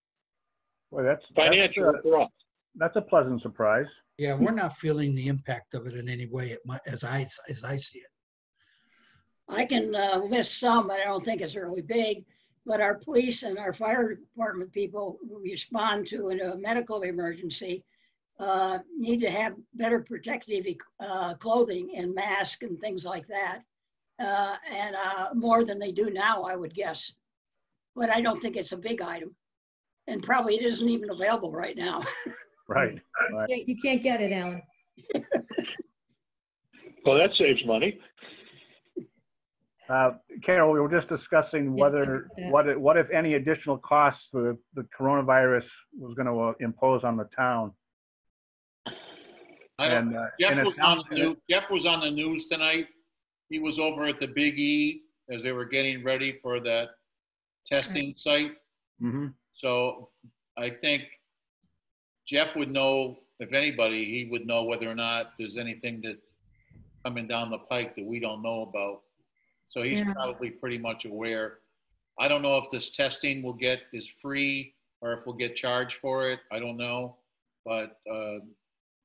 Well, that's Financial for us. That's a pleasant surprise. Yeah, we're not feeling the impact of it in any way as I see it. I can list some, but I don't think it's really big. But our police and our fire department people who respond to a medical emergency need to have better protective clothing and masks and things like that. And more than they do now, I would guess. But I don't think it's a big item. And probably it isn't even available right now. Right. You can't get it, Alan. Well, that saves money. Carol, we were just discussing what if any additional costs the coronavirus was going to impose on the town. Jeff was on the news tonight. He was over at the Big E as they were getting ready for that testing site. Mm-hmm. So I think Jeff would know, if anybody, he would know whether or not there's anything that coming down the pike that we don't know about. So he's probably pretty much aware. I don't know if this testing is free or if we'll get charged for it. I don't know, but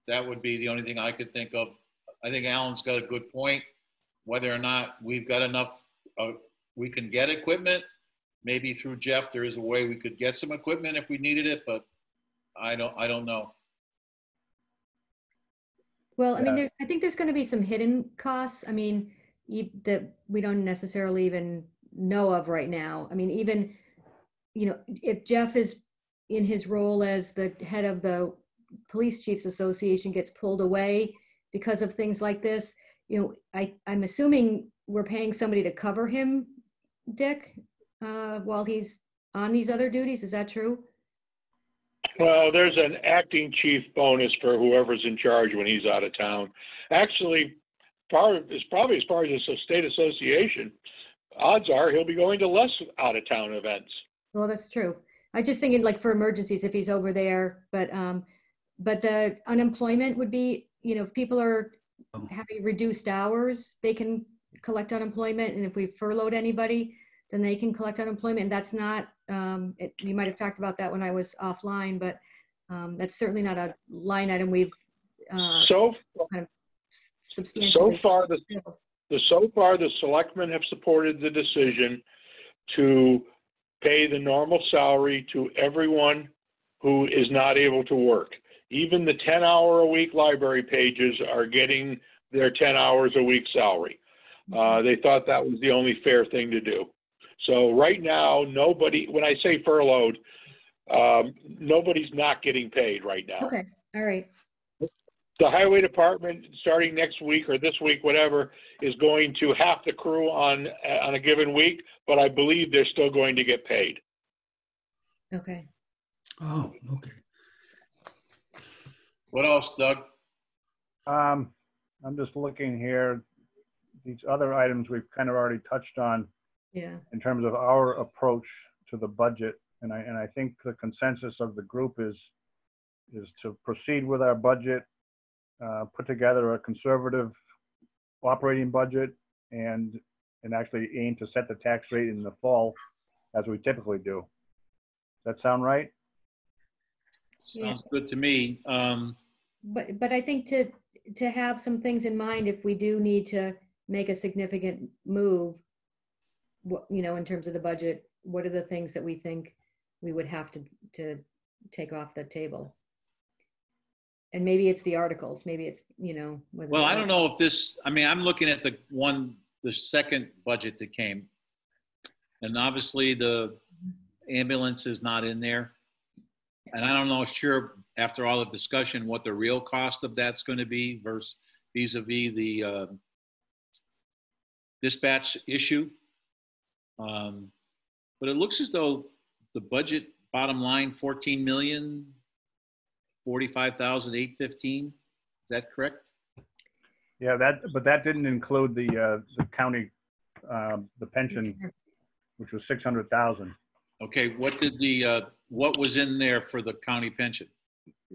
that would be the only thing I could think of. I think Alan's got a good point. Whether or not we've got enough, we can get equipment. Maybe through Jeff, there is a way we could get some equipment if we needed it, but I don't know. Well, I mean, I think there's going to be some hidden costs. I mean, that we don't necessarily even know of right now. I mean, even, if Jeff is in his role as the head of the Police Chiefs Association gets pulled away because of things like this, I'm assuming we're paying somebody to cover him, Dick, while he's on these other duties. Is that true? Well, there's an acting chief bonus for whoever's in charge when he's out of town. Actually, as far as the state association, odds are he'll be going to less out of town events. Well, that's true. I just thinking like for emergencies if he's over there, but the unemployment would be, if people are having reduced hours, they can collect unemployment, and if we furloughed anybody, then they can collect unemployment. And that's not, you might have talked about that when I was offline, but that's certainly not a line item we've kind of substantially. So far, the selectmen have supported the decision to pay the normal salary to everyone who is not able to work. Even the 10-hour-a-week library pages are getting their 10 hours a week salary. They thought that was the only fair thing to do. So right now, nobody, when I say furloughed, nobody's not getting paid right now. Okay, all right. The highway department, starting next week or this week, whatever, is going to half the crew on a given week, but I believe they're still going to get paid. Okay. Oh, okay. What else, Doug? I'm just looking here. these other items we've kind of already touched on Yeah. in terms of our approach to the budget. And I think the consensus of the group is to proceed with our budget, put together a conservative operating budget, and actually aim to set the tax rate in the fall as we typically do. Does that sound right? Sounds good to me. But I think to have some things in mind if we do need to make a significant move, you know, in terms of the budget, what are the things that we think we would have to take off the table? And maybe it's the articles, maybe it's, you know. Well, I don't know if this, I mean, I'm looking at the second budget that came. And obviously the ambulance is not in there. And I don't know, sure, after all the discussion, what the real cost of that's going to be versus vis-a-vis the dispatch issue. But it looks as though the budget bottom line, 14,045,815. Is that correct? Yeah, but that didn't include the county, the pension, which was 600,000. Okay, what was in there for the county pension?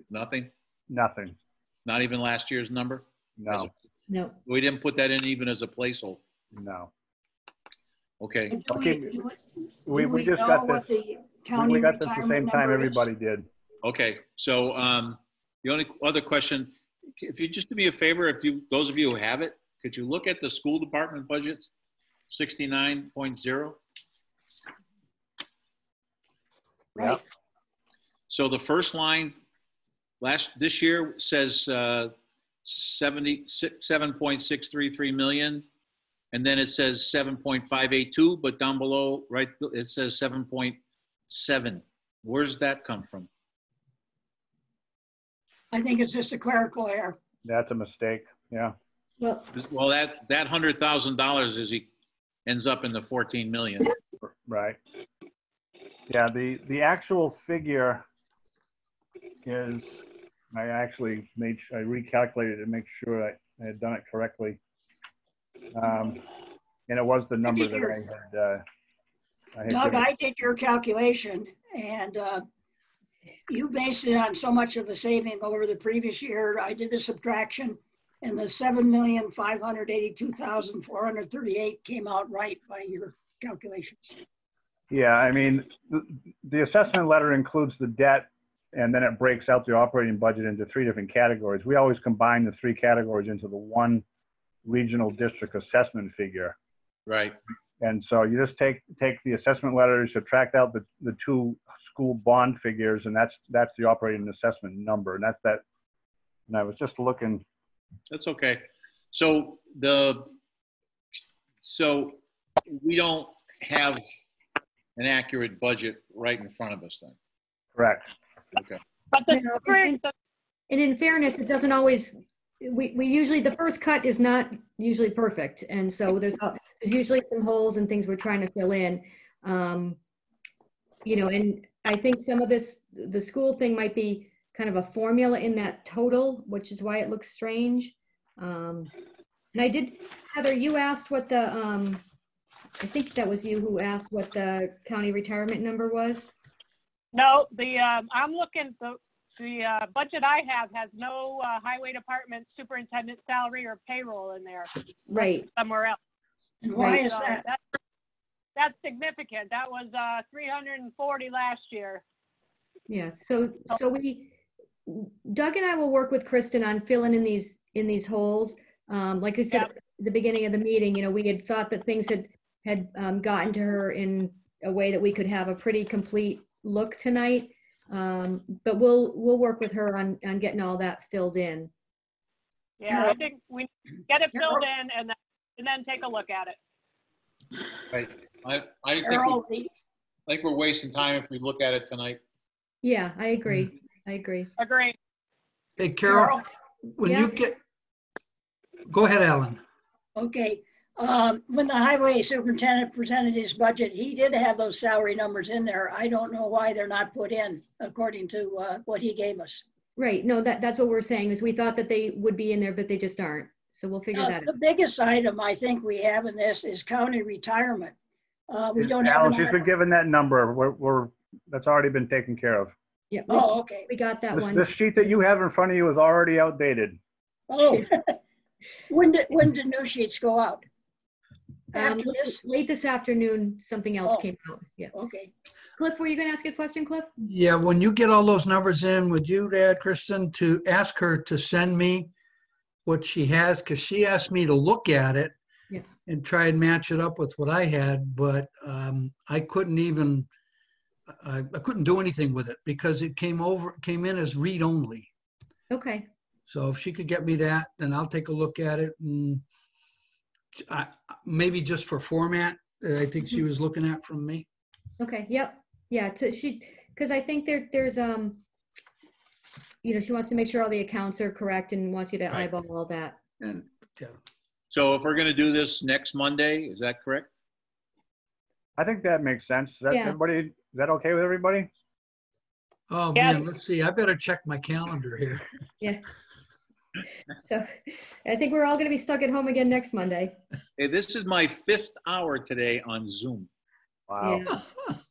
Nothing? Nothing. Not even last year's number? No. No. We didn't put that in even as a placeholder. No. Okay. Okay. We just know got what this. the county We got this the retirement same time number is? everybody did. Okay. So the only other question, if you just do me a favor, those of you who have it, could you look at the school department budget, 69.0? Right. So the first line this year says 7.633 million, and then it says 7.582, but down below, right, it says 7.7. Where does that come from? I think it's just a clerical error. That's a mistake. Yeah. Well, that $100,000 ends up in the 14 million. Right. Yeah. The actual figure is, I recalculated to make sure I had done it correctly. And it was the number that I had. Doug, I did your calculation, and you based it on so much of a saving over the previous year. I did the subtraction, and the 7,582,438 came out right by your calculations. Yeah, I mean, the assessment letter includes the debt, and then it breaks out the operating budget into 3 different categories. We always combine the 3 categories into the one regional district assessment figure. Right. And so you just take the assessment letter, subtract out the 2 school bond figures, and that's the operating assessment number. And that's that. And I was just looking. That's okay. So we don't have an accurate budget right in front of us then. Correct. Okay. But the and in fairness, it doesn't always, we usually, the first cut is not usually perfect. And so there's usually some holes and things we're trying to fill in. You know, and I think some of this, the school thing might be kind of a formula in that total, which is why it looks strange. And I did, Heather, you asked what the, I think that was you who asked what the county retirement number was. No, I'm looking, the budget I have has no highway department superintendent salary or payroll in there. Right. Somewhere else. And why is So that? That's significant. That was 340 last year. Yeah, so Doug and I will work with Kristen on filling in these holes. Like I said at the beginning of the meeting, you know, we had thought that things had gotten to her in a way that we could have a pretty complete look tonight. But we'll work with her on getting all that filled in. Yeah, I think we get it filled in and then take a look at it. Right. I think we're wasting time if we look at it tonight. Yeah, I agree. Agree. Hey, Carol, when you get, go ahead, Alan. Okay. When the highway superintendent presented his budget, he did have those salary numbers in there. I don't know why they're not put in according to what he gave us. Right. No, that's what we're saying is we thought that they would be in there, but they just aren't. So we'll figure that The out. biggest item I think we have in this is county retirement. We don't have Alan, an she's been given that number. That's already been taken care of. Yeah, Oh, okay. we got that This, one. this sheet that you have in front of you is already outdated. Oh, when did new sheets go out? After this? Late this afternoon, something else Oh. came out. Yeah. Okay. Cliff, were you going to ask a question, Cliff? Yeah, when you get all those numbers in, would you add Kristen to ask her to send me what she has? Because she asked me to look at it Yeah. and try and match it up with what I had, but I couldn't even, I couldn't do anything with it because it came in as read only. Okay. So if she could get me that, then I'll take a look at it and maybe just for format, I think she was looking at from me. Okay. Yep. Yeah. Because I think there's she wants to make sure all the accounts are correct and wants you to Right. eyeball all that. And yeah. So if we're going to do this next Monday, is that correct? I think that makes sense. Is that Yeah. everybody? Is that okay with everybody? Oh Yeah. man, let's see. I better check my calendar here. Yeah. So I think we're all going to be stuck at home again next Monday. Hey, this is my 5th hour today on Zoom. Wow. Yeah.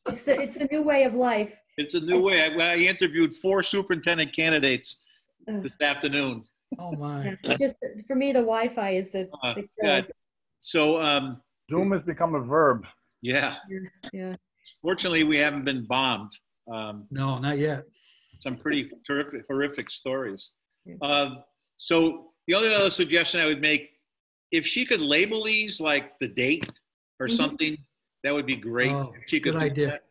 It's the new way of life. It's a new way. I interviewed 4 superintendent candidates Ugh. this afternoon. Oh my. Yeah. Just for me, the Wi-Fi is the killer. God. So, Zoom has become a verb. yeah, Yeah. fortunately, we haven't been bombed. No, not yet. Some pretty horrific stories. Yeah. So the only other suggestion I would make, if she could label these like the date or Mhm. something, that would be great. Oh, If she could good do idea. that.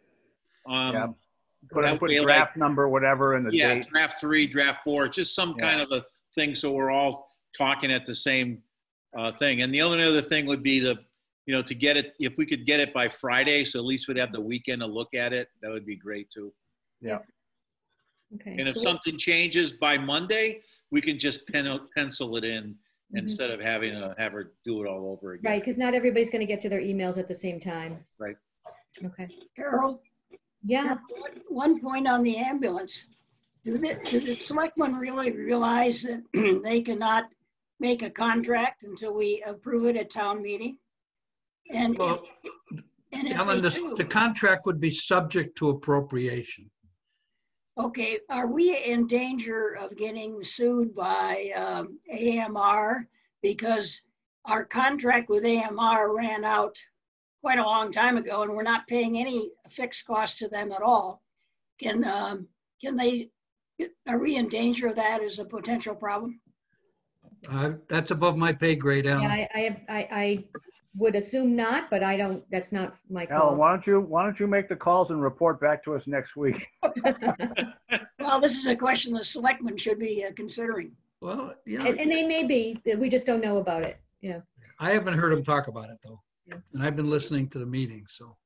Yeah. That Put way, like, draft number, whatever, and the yeah, date. draft 3, draft 4, just some kind of a thing so we're all talking at the same thing. And the only other thing would be to get it, if we could get it by Friday, so at least we'd have the weekend to look at it, that would be great too. Yeah. Okay. And if So something changes by Monday, we can just pencil it in Mhm. instead of having to have her do it all over again. right, because not everybody's going to get to their emails at the same time. Right. Okay. Carol, Yeah. one point on the ambulance. Do the selectmen really realize that they cannot make a contract until we approve it at town meeting? And Well, if Ellen, they the do, contract would be subject to appropriation. okay, are we in danger of getting sued by AMR? Because our contract with AMR ran out quite a long time ago and we're not paying any fixed cost to them at all. Are we in danger of that as a potential problem? That's above my pay grade, Yeah, Alan. I would assume not, but I don't, that's not my Alan, call. why don't you make the calls and report back to us next week? Well, this is a question the selectmen should be considering. Well, And they may be, we just don't know about it. Yeah. I haven't heard him talk about it though. Yeah. And I've been listening to the meeting, so.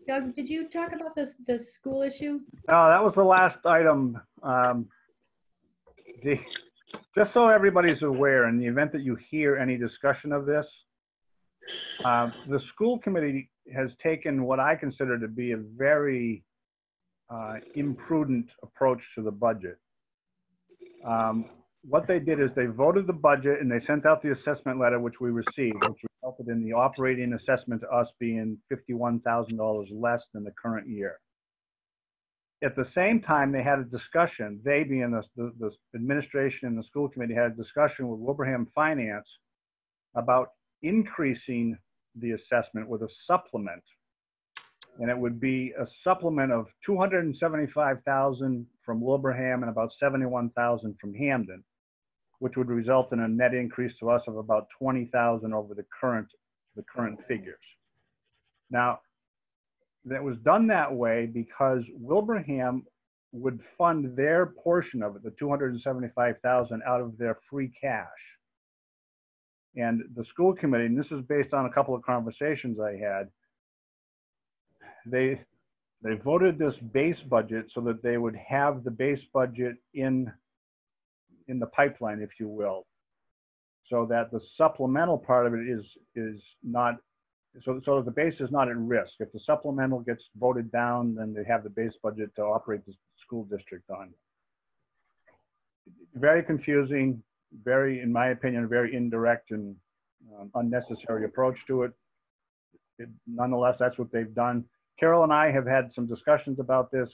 Doug, did you talk about the school issue? No, that was the last item. Just so everybody's aware, in the event that you hear any discussion of this, the school committee has taken what I consider to be a very imprudent approach to the budget. What they did is they voted the budget and they sent out the assessment letter, which we received, which resulted in the operating assessment to us being $51,000 less than the current year. At the same time, they had a discussion, they being the administration and the school committee had a discussion with Wilbraham Finance about increasing the assessment with a supplement. And it would be a supplement of $275,000 from Wilbraham and about $71,000 from Hampden, which would result in a net increase to us of about $20,000 over the current figures. Now, that was done that way because Wilbraham would fund their portion of it, the $275,000, out of their free cash. And the school committee, and this is based on a couple of conversations I had, they voted this base budget so that they would have the base budget in the pipeline, if you will, so that the supplemental part of it is not, so the base is not at risk. If the supplemental gets voted down, then they have the base budget to operate the school district on. Very confusing. very, in my opinion, a very indirect and unnecessary approach to it. Nonetheless, that's what they've done. Carol and I have had some discussions about this,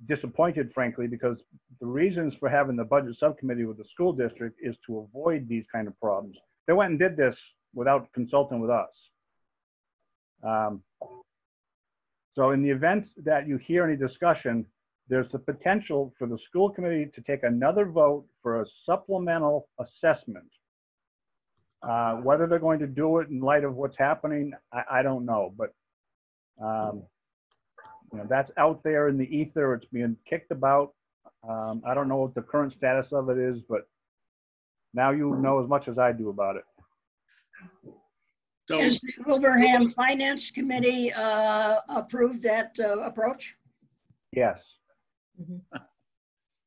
disappointed, frankly, because the reasons for having the budget subcommittee with the school district is to avoid these kind of problems. They went and did this without consulting with us. So in the event that you hear any discussion, there's the potential for the school committee to take another vote for a supplemental assessment. Whether they're going to do it in light of what's happening, I don't know, but you know, that's out there in the ether. It's being kicked about. I don't know what the current status of it is, but now you know as much as I do about it. So, Has the Wilbraham Finance Committee approved that approach? Yes.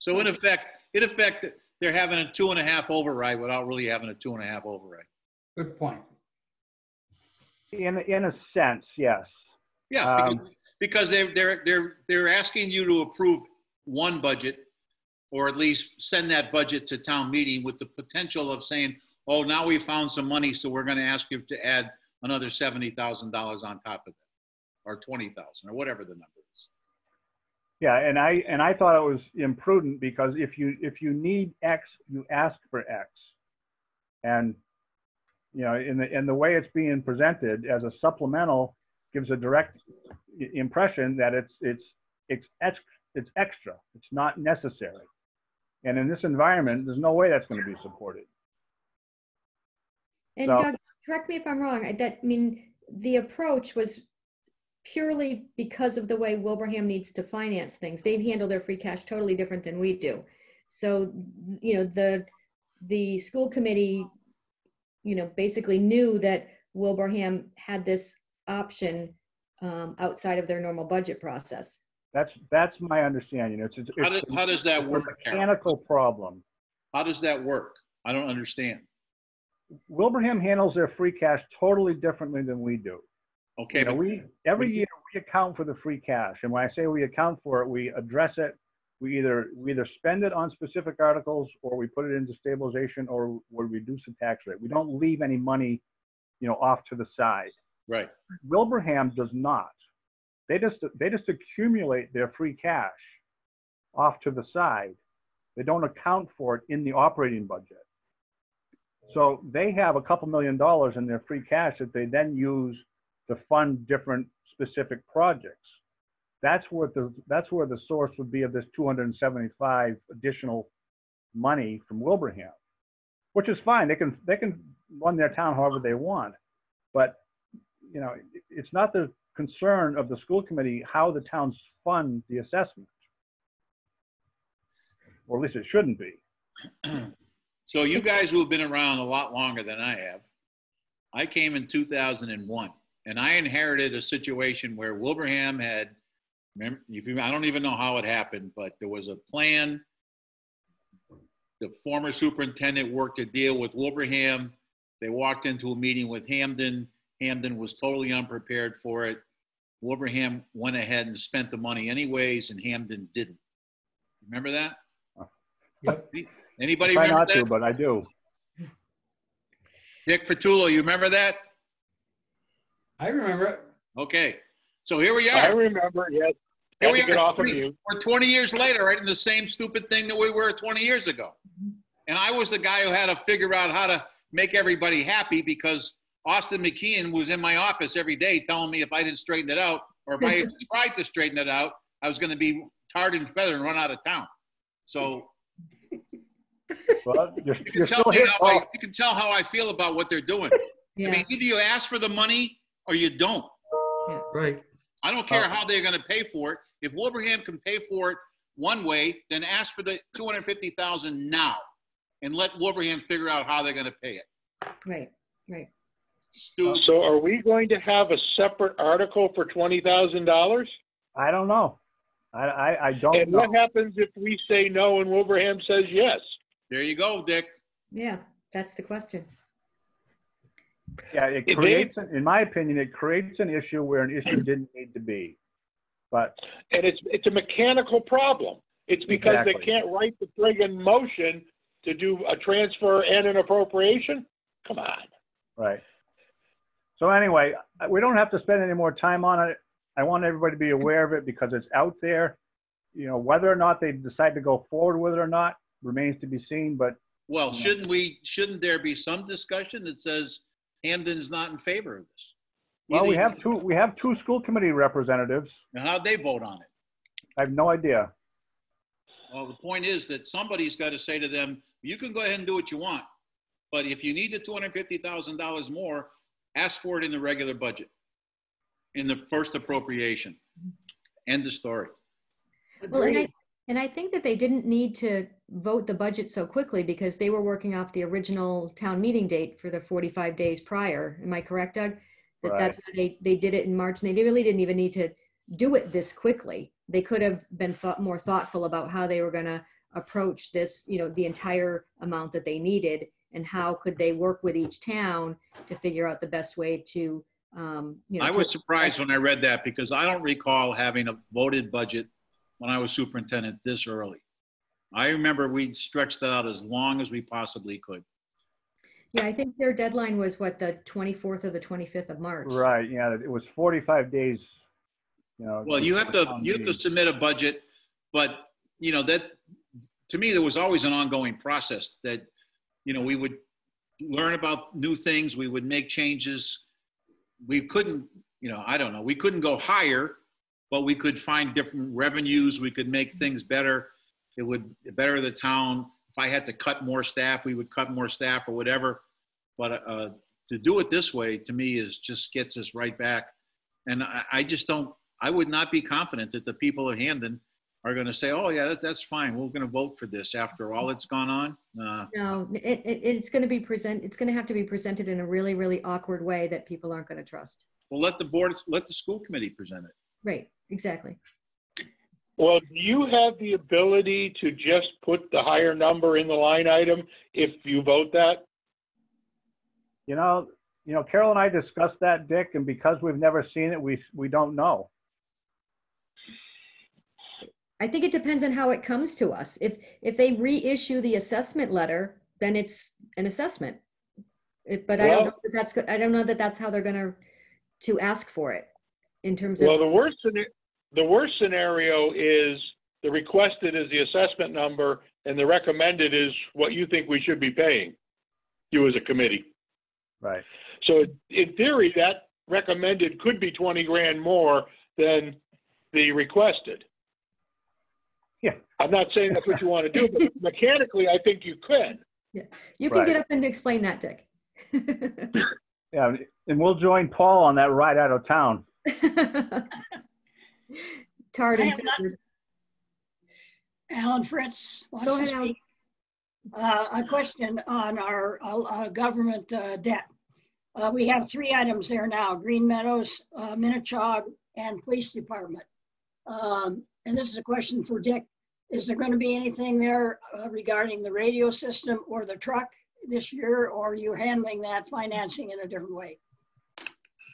so in effect, they're having a 2.5 override without really having a 2.5 override. Good point. In a sense, yes. Yeah, because they're asking you to approve one budget, or at least send that budget to town meeting with the potential of saying, oh, now we found some money, so we're going to ask you to add another $70,000 on top of it, or 20,000, or whatever the number is. Yeah, and I thought it was imprudent, because if you need X, you ask for X, and you know, in the way it's being presented as a supplemental gives a direct impression that it's extra, it's not necessary, and in this environment, there's no way that's going to be supported. And So, Doug, correct me if I'm wrong, I mean, the approach was purely because of the way Wilbraham needs to finance things. They handle their free cash totally different than we do. So, you know, the school committee, you know, basically knew that Wilbraham had this option outside of their normal budget process. that's my understanding. How does that work? It's a mechanical problem. How does that work? I don't understand. Wilbraham handles their free cash totally differently than we do. Okay, You know, but every year we account for the free cash, and when I say we account for it, we address it. We either spend it on specific articles, or we put it into stabilization, or we reduce the tax rate. We don't leave any money, you know, off to the side. right. Wilbraham does not. They just accumulate their free cash off to the side. They don't account for it in the operating budget. So they have a couple $1 million in their free cash that they then use to fund different specific projects. That's where the source would be of this 275 additional money from Wilbraham, which is fine. They can run their town however they want, but you know, it's not the concern of the school committee how the towns fund the assessment, or at least it shouldn't be. So you guys who have been around a lot longer than I have, I came in 2001, and I inherited a situation where Wilbraham had, I don't even know how it happened, but there was a plan. The former superintendent worked a deal with Wilbraham. They walked into a meeting with Hampden. Hampden was totally unprepared for it. Wilbraham went ahead and spent the money anyways, and Hampden didn't. Remember that? Yep. Anybody Try remember not that? to, but I do. Dick Petullo, you remember that? I remember it. Okay. So here we I are. remember, yes. Here Had we to get are. off of you. We're 20 years later, right in the same stupid thing that we were 20 years ago. And I was the guy who had to figure out how to make everybody happy, because Austin McKeon was in my office every day telling me if I didn't straighten it out, or if I tried to straighten it out, I was going to be tarred and feathered and run out of town. So Well, you're you still here, Paul. you can tell how I feel about what they're doing. Yeah. I mean, either you ask for the money or you don't. Right. I don't care how they're going to pay for it. If Wilbraham can pay for it one way, then ask for the $250,000 now, and let Wilbraham figure out how they're going to pay it. Right, right. Stupid. So are we going to have a separate article for $20,000? I don't know. I don't And know. what happens if we say no and Wilbraham says yes? There you go, Dick. Yeah, that's the question. Yeah, it If creates, in my opinion, it creates an issue where an issue didn't need to be. But And it's a mechanical problem. It's because Exactly. they can't write the friggin' motion to do a transfer and an appropriation? Come on. Right. So anyway, we don't have to spend any more time on it. I want everybody to be aware of it because it's out there. You know, whether or not they decide to go forward with it or not remains to be seen, but. Well, shouldn't there be some discussion that says Hampden's not in favor of this? Well, we have two school committee representatives. And how'd they vote on it? I have no idea. Well, the point is that somebody's got to say to them, you can go ahead and do what you want, but if you need the $250,000 more, ask for it in the regular budget, in the first appropriation. End of story. Well, and I think that they didn't need to vote the budget so quickly because they were working off the original town meeting date for the 45 days prior. Am I correct, Doug? That's why they did it in March, and they really didn't even need to do it this quickly. They could have been more thoughtful about how they were going to approach this, you know, the entire amount that they needed, and how could they work with each town to figure out the best way to, you know. I was surprised when I read that because I don't recall having a voted budget when I was superintendent this early. I remember we stretched that out as long as we possibly could. Yeah, I think their deadline was what, the 24th or the 25th of March. Right. Yeah, it was 45 days. You know. Well, you have to submit a budget, but you know that to me there was always an ongoing process that, you know, we would learn about new things, we would make changes. We couldn't, you know, I don't know, we couldn't go higher, but we could find different revenues. We could make things better. It would better the town. If I had to cut more staff, we would cut more staff or whatever. But to do it this way, to me, is just gets us right back. And I just don't, I would not be confident that the people of Hampden are going to say, oh yeah, that's fine. We're going to vote for this after all that's gone on. No, it's going to be it's going to have to be presented in a really, really awkward way that people aren't going to trust. Well, let the school committee present it. Right, exactly. Well, do you have the ability to just put the higher number in the line item if you vote that? You know, Carol and I discussed that, Dick, and because we've never seen it, we don't know. I think it depends on how it comes to us. If they reissue the assessment letter, then it's an assessment. But I don't know that that's good. I don't know that that's how they're going to ask for it in terms of. Well, the worst scenario is the requested is the assessment number, and the recommended is what you think we should be paying you as a committee. Right. So in theory, that recommended could be 20 grand more than the requested. Yeah. I'm not saying that's what you want to do, but mechanically, I think you could. Yeah, you can get up and explain that, Dick. Yeah, and we'll join Paul on that ride out of town. Alan Fritz wants to speak. A question on our government debt. We have 3 items there now: Green Meadows, Minnechaug, and Police Department. And this is a question for Dick. Is there going to be anything there regarding the radio system or the truck this year, or are you handling that financing in a different way?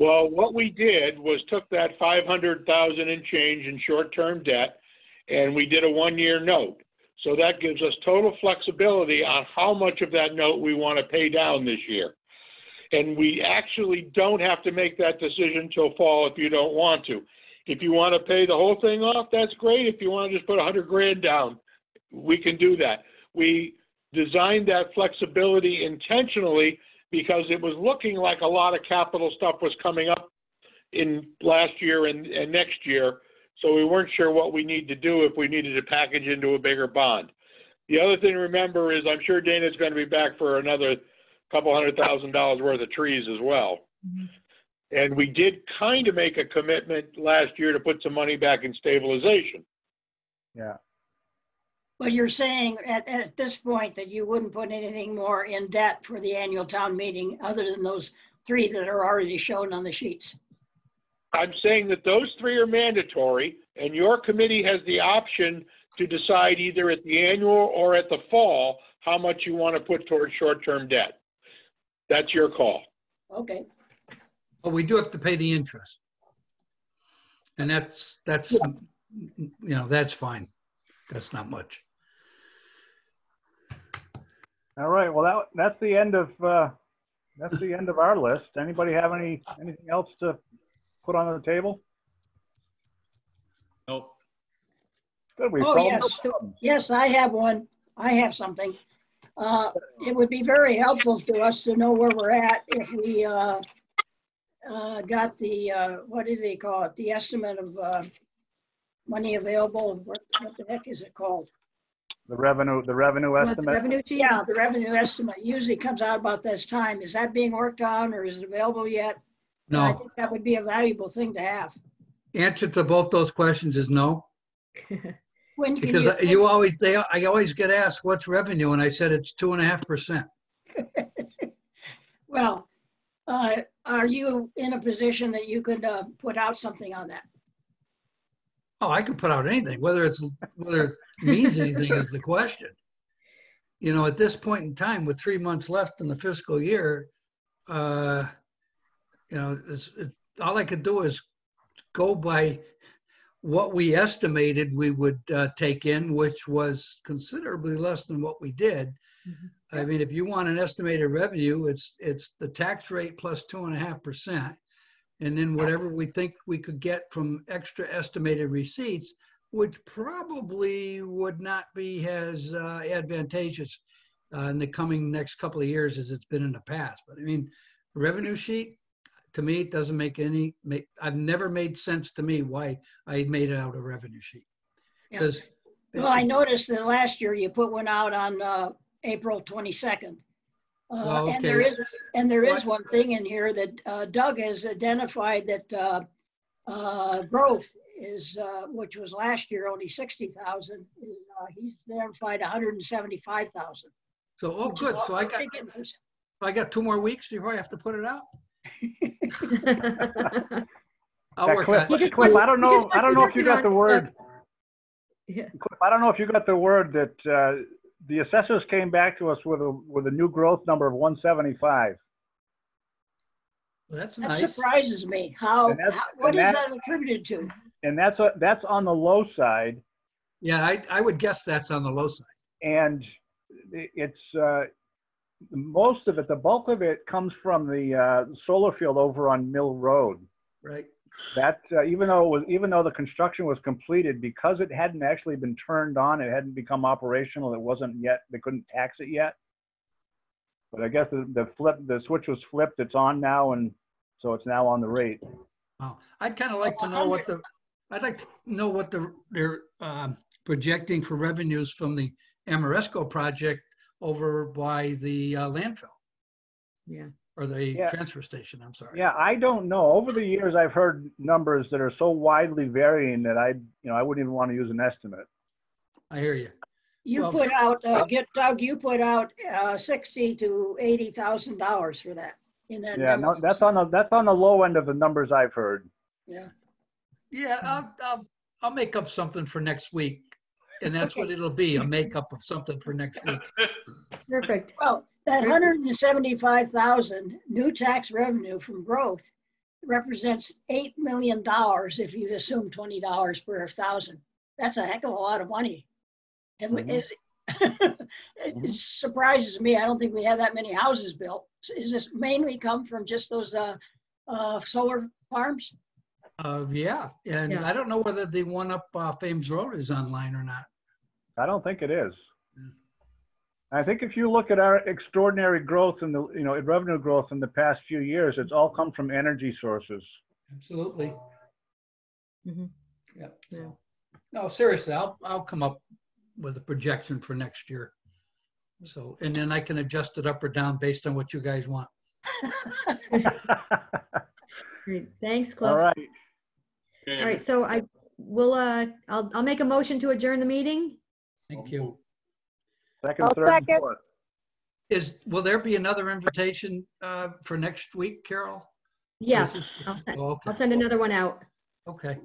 Well, what we did was took that 500,000 and change in short-term debt, and we did a 1-year note. So that gives us total flexibility on how much of that note we want to pay down this year. And we actually don't have to make that decision till fall if you don't want to. If you want to pay the whole thing off, that's great. If you want to just put 100 grand down, we can do that. We designed that flexibility intentionally because it was looking like a lot of capital stuff was coming up in last year and next year. So we weren't sure what we need to do if we needed to package into a bigger bond. The other thing to remember is I'm sure Dana's going to be back for another couple $100,000 worth of trees as well. Mm-hmm. And we did kind of make a commitment last year to put some money back in stabilization. Yeah. But you're saying at this point that you wouldn't put anything more in debt for the annual town meeting other than those 3 that are already shown on the sheets? I'm saying that those 3 are mandatory, and your committee has the option to decide either at the annual or at the fall how much you want to put towards short-term debt. That's your call. Okay. But we do have to pay the interest. And that's you know, that's fine. That's not much. All right, well, that's the end of our list. Anybody have anything else to put on the table? Nope. Good, we Oh, solved yes. no problems. Yes, I have one. I have something. It would be very helpful to us to know where we're at if we got the, what do they call it? The estimate of money available. What the heck is it called? The revenue Want the estimate. revenue sheet? Yeah, the revenue estimate usually comes out about this time. Is that being worked on or is it available yet? I No. think that would be a valuable thing to have. Answer to both those questions is no. When can Because I always get asked, what's revenue? And I said, it's 2.5%. Well, are you in a position that you could put out something on that? Oh, I could put out anything, whether it means anything is the question. You know, at this point in time, with 3 months left in the fiscal year, you know, all I could do is go by what we estimated we would take in, which was considerably less than what we did. Mm-hmm. I mean, if you want an estimated revenue, it's the tax rate plus 2.5%. And then whatever we think we could get from extra estimated receipts, which probably would not be as advantageous in the coming next couple of years as it's been in the past. But I mean, revenue sheet, to me, it doesn't I've never made sense to me why I made it out a revenue sheet. Because Well, I noticed that last year you put one out on April 22nd. Well, And okay. there is one thing in here that Doug has identified that growth is, which was last year only 60,000. He's identified 175,000. So, oh, good. So I got 2 more weeks before I have to put it out. I'll Yeah, work Cliff, on it. Cliff, I don't know if you got the word. Yeah. Cliff, I don't know if you got the word that the assessors came back to us with a new growth number of 175. That's That nice. surprises me. What is that attributed to? And that's on the low side. Yeah, I would guess that's on the low side. And it's most of it, the bulk of it comes from the solar field over on Mill Road. Right. That even though the construction was completed, because it hadn't actually been turned on, it hadn't become operational. It wasn't yet. They couldn't tax it yet. But I guess the switch was flipped. It's on now, and so it's now on the rate. Wow. I'd kind of like to know what they're projecting for revenues from the Amoresco project over by the landfill. Yeah. Or the transfer station, I'm sorry. Yeah, I don't know. Over the years, I've heard numbers that are so widely varying that I wouldn't even want to use an estimate. I hear you. You Well, put out, Doug, you put out $60,000 to $80,000 for that in that. Yeah, memo. no, that's on the low end of the numbers I've heard. Yeah. Yeah, I'll make up something for next week, and that's what it'll be, a makeup of something for next week. Perfect. Well, that 175,000 new tax revenue from growth represents $8 million if you assume $20 per 1,000. That's a heck of a lot of money. And it surprises me. I don't think we have that many houses built. Is this mainly come from just those solar farms? Yeah, and I don't know whether the one up Ames Road is online or not. I don't think it is. I think if you look at our extraordinary growth in the revenue growth in the past few years, it's all come from energy sources. Absolutely. Mm-hmm. Yeah. So, no, seriously, I'll come up with a projection for next year. So, and then I can adjust it up or down based on what you guys want. Great. Thanks, Cliff. All right. Okay, All right. So I'll make a motion to adjourn the meeting. Thank you. Second, I'll third, and second. fourth. Will there be another invitation for next week, Carol? Yes. Okay. I'll send another one out. Okay.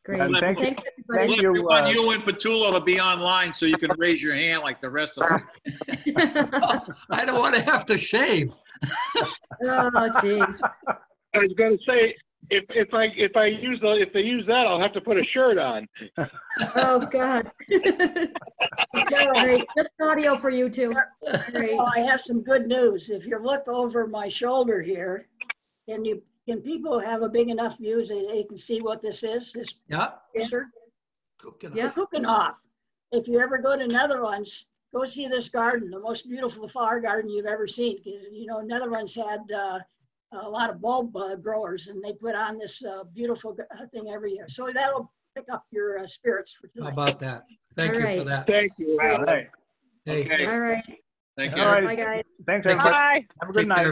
Great. And thank Thanks, we everybody. want you and Petullo to be online so you can raise your hand like the rest of us. I don't want to have to shave. Oh, geez. I was going to say, if they use that, I'll have to put a shirt on. Oh, God. All right, just audio for you two. All right. Well, I have some good news. If you look over my shoulder here, can people have a big enough view so they can see what this is? This Yeah. picture? Yeah. Keukenhof. If you ever go to Netherlands, go see this garden, the most beautiful flower garden you've ever seen. You know, Netherlands had a lot of bulb growers, and they put on this beautiful thing every year. So that'll pick up your spirits for How tonight. about that? Thank All you right. for that. Thank you. All right. Hey, Okay, All right. thank you. All right. Bye, guys. Thanks, Take everybody. Bye. Have a good take care, night.